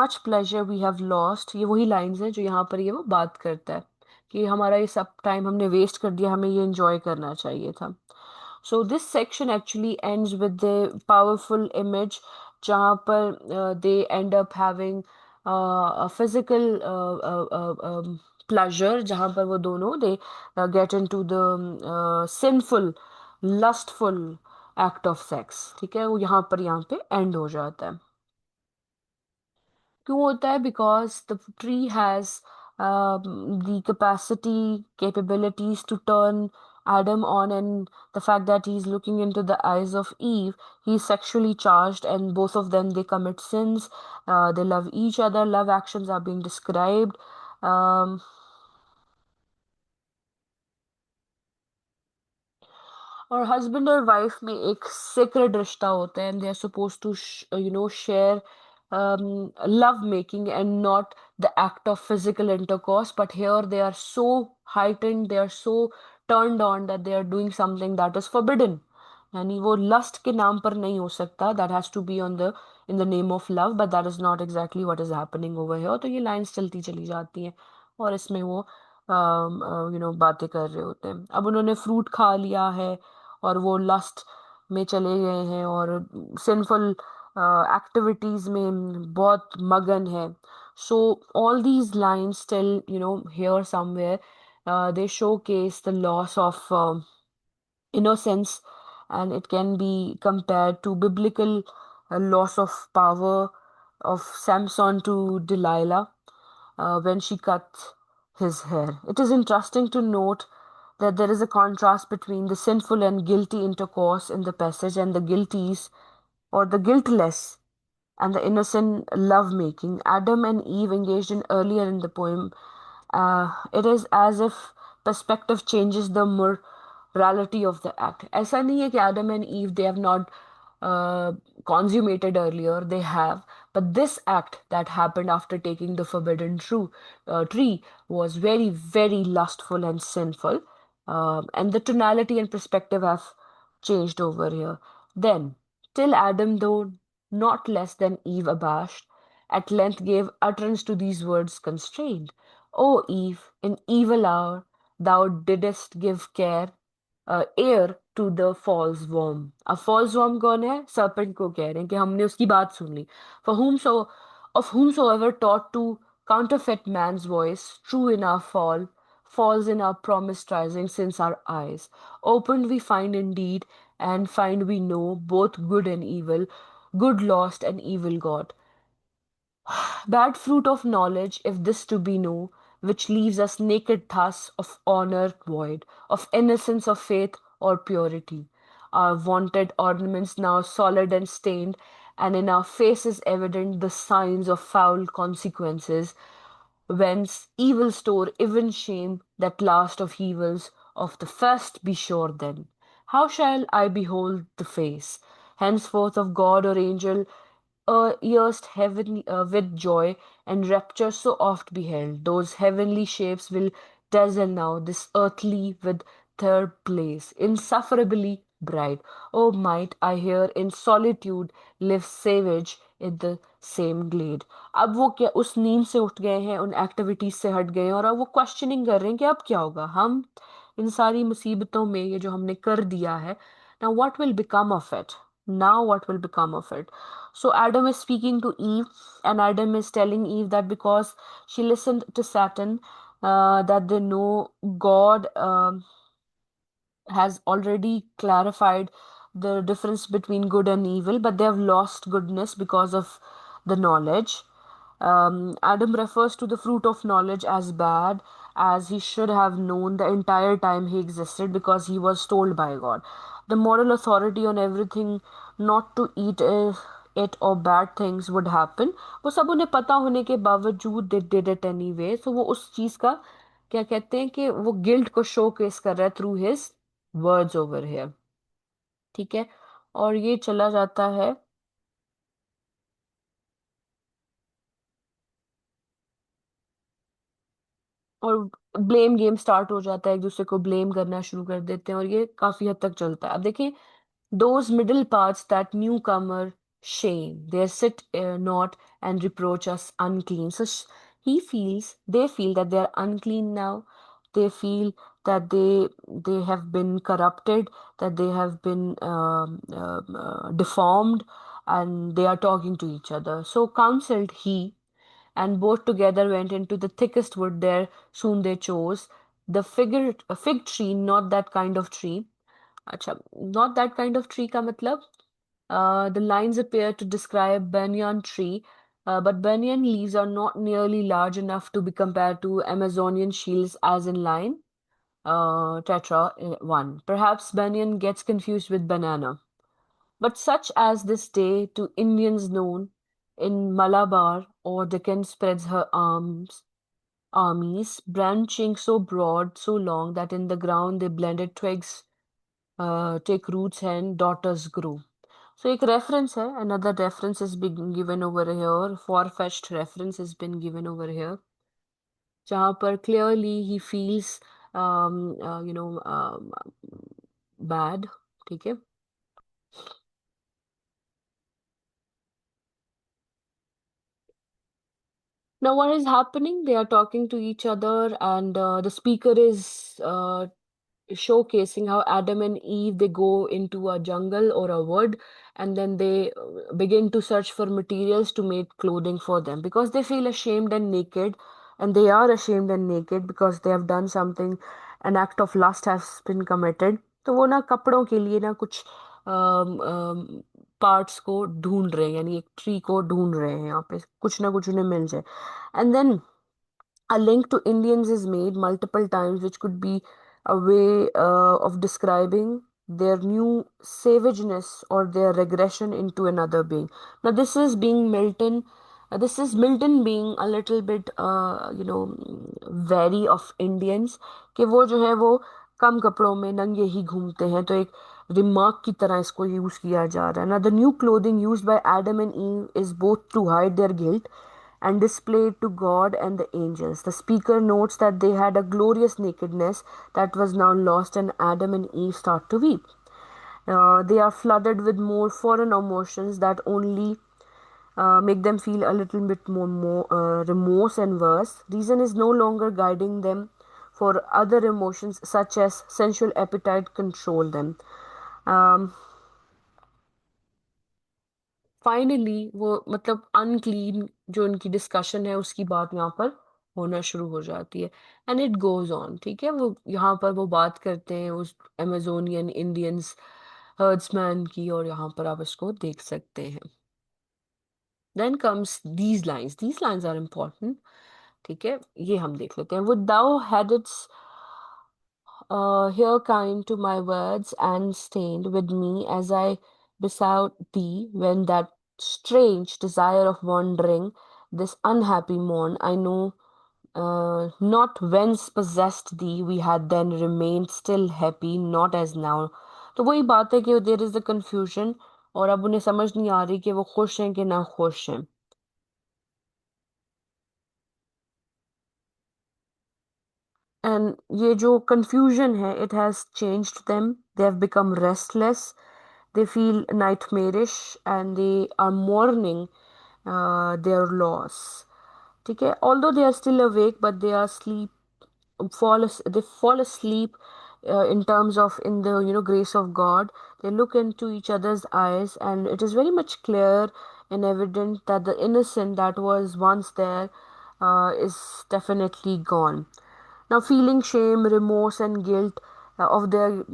much pleasure we have lost। ये वही lines हैं जो यहाँ पर ये वो बात करता है कि हमारा ये सब टाइम हमने वेस्ट कर दिया, हमें ये एंजॉय करना चाहिए था। So this section actually ends with the powerful image जहाँ पर they end up having physical pleasure, जहाँ पर वो दोनों they get into the sinful lustful act of sex. ठीक है, वो यहाँ पे एंड हो जाता है। क्यों होता है? Because the tree has the capacity capabilities to turn Adam on, and the fact that he's looking into the eyes of Eve, he's sexually charged, and both of them they commit sins. They love each other. Love actions are being described. um, और husband और wife में एक sacred रिश्ता होता है, and they are suppose to share love making and not the act of physical intercourse, but here they are so heightened, they are so turned on that they are doing something that is forbidden। यानी वो lust के नाम पर नहीं हो सकता, that has to be on the in the name of love, but that is not exactly what is happening over here. तो ये लाइंस चलती चली जाती हैं और इसमें वो बातें कर रहे होते हैं। अब उन्होंने फ्रूट खा लिया है और वो लस्ट में चले गए हैं और सिंफुल एक्टिविटीज में बहुत मगन है। So all these lines tell here somewhere they showcase the loss of innocence, and it can be compared to biblical loss of power of Samson to Delilah when she cut his hair. It is interesting to note that there is a contrast between the sinful and guilty intercourse in the passage and the guilties or the guiltless and the innocent love making Adam and Eve engaged in earlier in the poem. It is as if perspective changes the morality of the act। ऐसा नहीं है कि Adam and Eve they have not consummated earlier, they have, but this act that happened after taking the forbidden tree was very very lustful and sinful, and the tonality and perspective have changed over here. Then till Adam, though not less than Eve abashed, at length gave utterance to these words constrained. O Eve, in evil hour thou didst give care, ear to the false worm। अब false worm कौन है? serpent को कह रहे हैं कि हमने उसकी बात सुन ली। For of whomsoever taught to counterfeit man's voice, true in our fall, false in our promise rising since our eyes opened we find indeed, and find we know both good and evil, good lost and evil got, bad fruit of knowledge, if this to be know, which leaves us naked thus of honor void, of innocence of faith or purity. Our vaunted ornaments now solid and stained, and in our faces evident the signs of foul consequences, whence evil store even shame, that last of evils, of the first be sure then. How shall I behold the face henceforth of God or angel, erst heaven with joy and rapture so oft beheld? Those heavenly shapes will dazzle now this earthly with third place, insufferably bright. O might I here in solitude live savage in the same glade। अब वो क्या उस नींद से उठ गए हैं, उन एक्टिविटीज से हट गए हैं, और अब वो क्वेश्चनिंग कर रहे हैं कि अब क्या होगा, हम इन सारी मुसीबतों में ये जो हमने कर दिया है, now what will become of it? Now what will become of it? So Adam is speaking to Eve, and Adam is telling Eve that because she listened to Satan, that they know God. has already clarified the difference between good and evil, but they have lost goodness because of the knowledge. Adam refers to the fruit of knowledge as bad, as he should have known the entire time he existed because he was told by God. The moral authority on everything not to eat it or bad things would happen, वो सब उन्हें पता होने के बावजूद they did it anyway. So वो उस चीज का क्या कहते हैं कि वो गिल्ट को शो केस कर रहा है through his words over here. ठीक है। और ये चला जाता है और ब्लेम गेम स्टार्ट हो जाता है, एक दूसरे को ब्लेम करना शुरू कर देते हैं और ये काफी हद तक चलता है। अब देखिए, those middle parts that newcomer shame, they sit not and reproach us unclean. So they feel that they are unclean now. They feel that they have been corrupted, that they have been deformed, and they are talking to each other. So counseled he, and both together went into the thickest wood there. Soon they chose a fig tree, not that kind of tree. अच्छा, not that kind of tree का मतलब the lines appear to describe banyan tree, but banyan leaves are not nearly large enough to be compared to Amazonian shields as in line tetra 1. Perhaps banyan gets confused with banana, but such as this day to Indians known in Malabar or Deccan spreads her armies, branching so broad, so long that in the ground they blended twigs take roots and daughters grow. So एक reference है, another reference has been given over here, far-fetched reference has been given over here, जहाँ पर clearly he feels you know bad, ठीक है. Now what is happening? They are talking to each other, and the speaker is showcasing how Adam and Eve they go into a jungle or a wood, and then they begin to search for materials to make clothing for them because they feel ashamed and naked, and they are ashamed and naked because they have done something, an act of lust has been committed. तो वो ना कपड़ों के लिए ना कुछ parts को ढूंढ रहे हैं, यानी एक ट्री को ढूंढ रहे हैं यहाँ पे कुछ ना कुछ उन्हें मिल जाए, and then a link to Indians is made multiple times, which could be a way of describing their new savageness or their regression into another being. Now, this is being Milton. This is Milton being a little bit, wary of Indians कि वो जो है वो कम कपड़ों में नंगे ही घूमते हैं, तो एक रिमार्क की तरह इसको यूज किया जा रहा है ना. The new clothing used by Adam and Eve is both to hide their guilt and displayed to God and the angels. The speaker notes that they had a glorious nakedness that was now lost, and Adam and Eve start to weep. They are flooded with more foreign emotions that only make them feel a little bit more remorse and worse. Reason is no longer guiding them, for other emotions such as sensual appetite control them. Um, finally वो मतलब unclean जो उनकी discussion है उसकी बात यहाँ पर होना शुरू हो जाती है, एंड इट गोज ऑन. ठीक है, वो यहाँ पर वो बात करते हैं उस अमेजोनियन इंडियंस हर्ड्समैन की, और यहाँ पर आप इसको देख सकते हैं. Then comes these lines are important. ठीक है, ये हम देख लेते हैं. Would thou had it's hear kind to my words and stained with me as I besought thee when that strange desire of wandering, this unhappy morn, I know not whence possessed thee, we had then remained still happy, not as now. तो वही बात है कि there is the confusion, और अब उन्हें समझ नहीं आ रही कि वो खुश हैं कि ना खुश हैं. एंड ये जो कंफ्यूजन है, it has changed them. They have become restless. They feel nightmarish and they are mourning their loss. ठीक है, although they are still awake, but they are they fall asleep in terms of in the grace of God. They look into each other's eyes, and it is very much clear and evident that the innocent that was once there is definitely gone. Now, feeling shame, remorse, and guilt, of their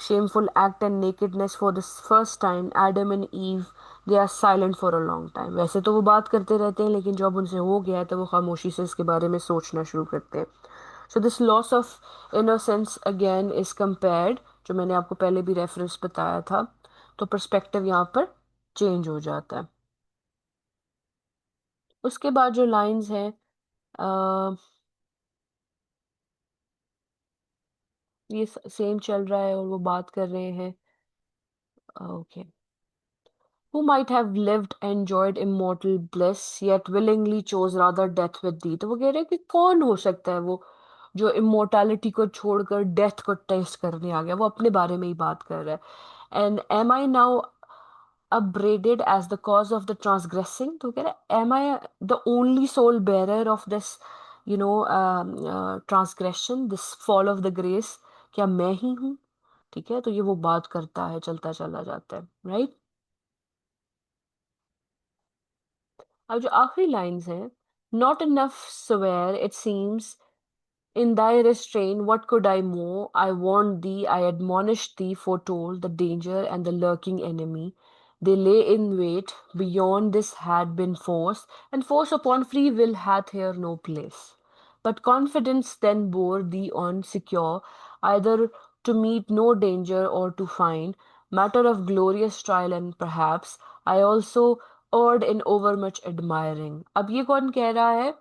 shameful act and nakedness for the first time, Adam and Eve, they are silent for a long time. वैसे तो वो बात करते रहते हैं, लेकिन जब उनसे हो गया है तो वो खामोशी से इसके बारे में सोचना शुरू करते हैं. So this loss of innocence again is compared, जो मैंने आपको पहले भी रेफरेंस बताया था, तो पर्सपेक्टिव यहाँ पर चेंज हो जाता है. उसके बाद जो लाइंस हैं, अ, ये सेम चल रहा है और वो बात कर रहे हैं. Okay. Who might have lived enjoyed immortal bliss yet willingly chose rather death with thee. तो वो कह रहे हैं कि कौन हो सकता है वो जो इमोर्टैलिटी को छोड़कर डेथ को टेस्ट करने आ गया. वो अपने बारे में ही बात कर रहा है. And am I now upbraided as the cause of the transgressing. तो कह रहा है, am I the only sole bearer of this transgression, this fall of the grace? क्या मैं ही हूँ? ठीक है, तो ये वो बात करता है, चलता चला जाता है, राइट. अब जो आखिरी लाइंस हैं, not enough swear it seems in thy restraint what could I more? I warned thee, I admonished thee, foretold the danger and the lurking enemy. They lay in wait, beyond this had been force, and force upon free will hath here no place. But confidence then bore thee on secure, either to meet no danger or to find matter of glorious trial, and perhaps I also erred in overmuch admiring. अब ये कौन कह रहा है?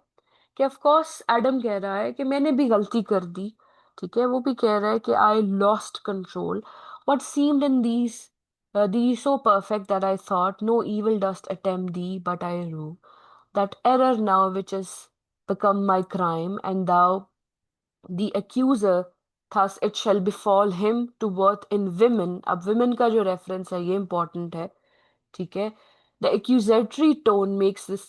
कि of course Adam कह रहा है कि मैंने भी गलती कर दी. ठीक है, वो भी कह रहा है कि I lost control. What seemed in thee so perfect that I thought no evil dost attempt thee, but I rue that error now which is become my crime, and thou the accuser, thus it shall befall him to worth in women. अब women का जो reference है ये important है. ठीक है. The accusatory tone makes this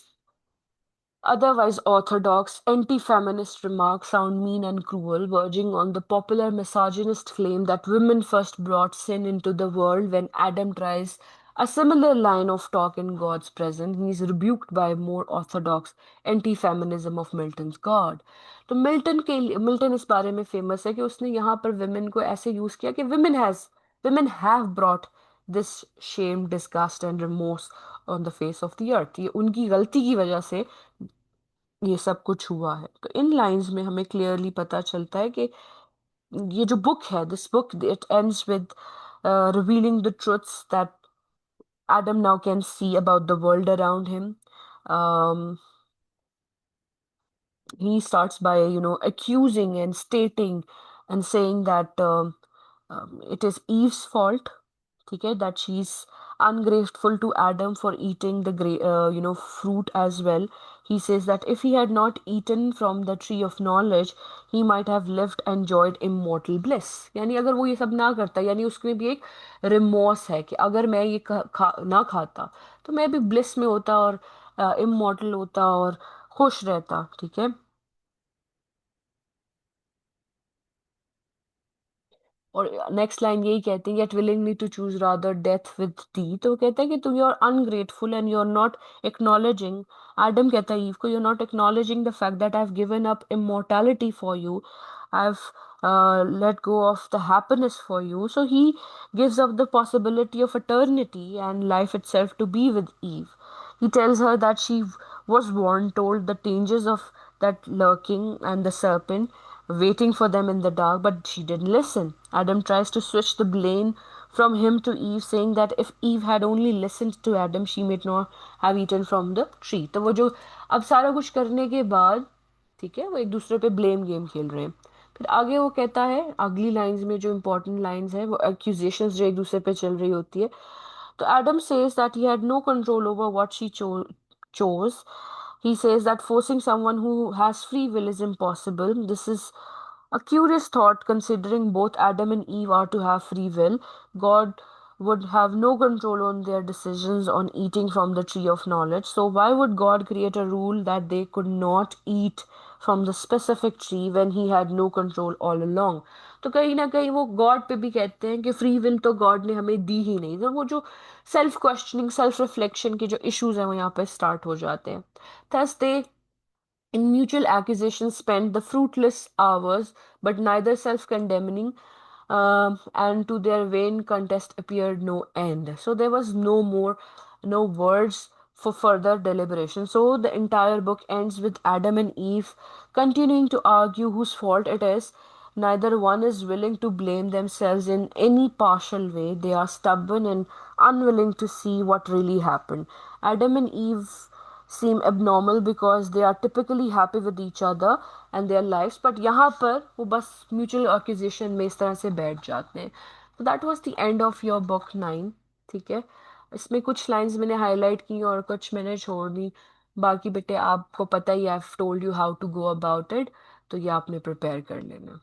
otherwise orthodox, anti-feminist remarks sound mean and cruel, verging on the popular misogynist claim that women first brought sin into the world. When Adam tries a similar line of talk in God's presence, he is rebuked by more orthodox anti-feminism of Milton's God. तो Milton इस बारे में famous है कि उसने यहाँ पर women को ऐसे यूज किया कि women have brought this shame, disgust and remorse on the face of the earth. ये उनकी गलती की वजह से ये सब कुछ हुआ है. तो इन लाइंस में हमें क्लियरली पता चलता है कि ये जो बुक है, this book, it ends with revealing the truths that Adam now can see about the world around him. Um, he starts by, accusing and stating and saying that it is Eve's fault. ठीक है, that she's ungrateful to Adam for eating the fruit as well. He says that if he had not eaten from the tree of knowledge, he might have lived and enjoyed immortal bliss. यानी अगर वो ये सब ना करता, यानी उसमें भी एक रिमोर्स है कि अगर मैं ये ना खाता तो मैं भी ब्लिस में होता और इमोर्टल होता और खुश रहता. ठीक है. और नेक्स्ट लाइन यही कहती है, yet willingly to choose rather death with thee. तो वो कहता है कि तुम, you are ungrateful and you are not acknowledging. Adam कहता है ईव को, you are not acknowledging the fact that I have given up immortality for you. I have let go of the happiness for you. So he gives up the possibility of eternity and life itself to be with Eve. He tells her that she was warned, told the dangers of that lurking and the serpent waiting for them in the dark, but she didn't listen. Adam tries to switch the blame from him to Eve, saying that if Eve had only listened to Adam, she might not have eaten from the tree. तो वो जो अब सारा कुछ करने के बाद, ठीक है, वो एक दूसरे पे ब्लेम गेम खेल रहे हैं. फिर आगे वो कहता है, अगली लाइंस में जो इंपॉर्टेंट लाइंस है वो एक्यूजेशंस जो एक दूसरे पे चल रही होती है. तो Adam says that he had no control over what she chose. He says that forcing someone who has free will is impossible. This is a curious thought considering both Adam and Eve are to have free will. God would have no control on their decisions on eating from the tree of knowledge. So, why would God create a rule that they could not eat from the specific tree when he had no control all along? तो कहीं ना कहीं वो God पे भी कहते हैं कि फ्री विल तो गॉड ने हमें दी ही नहीं. तो वो जो सेल्फ क्वेश्चनिंग, सेल्फ रिफ्लेक्शन के जो इश्यूज हैं वो यहाँ पे स्टार्ट हो जाते हैं. Thus they in mutual accusation spent the fruitless hours, but neither self-condemning. and to their vain contest appeared no end. So there was no more, no words for further deliberation. So the entire book ends with Adam and Eve continuing to argue whose fault it is. Neither one is willing to blame themselves in any partial way. They are stubborn and unwilling to see what really happened. Adam and Eve seem abnormal because they are typically happy with each other and their lives, but यहाँ पर वो बस mutual accusation में इस तरह से बैठ जाते हैं. So that was the end of your book 9. ठीक है. इसमें कुछ लाइंस मैंने हाईलाइट की और कुछ मैंने छोड़ दी. बाकी बेटे आपको पता ही, I have told you how to go about it, तो ये आपने प्रिपेयर कर लेना.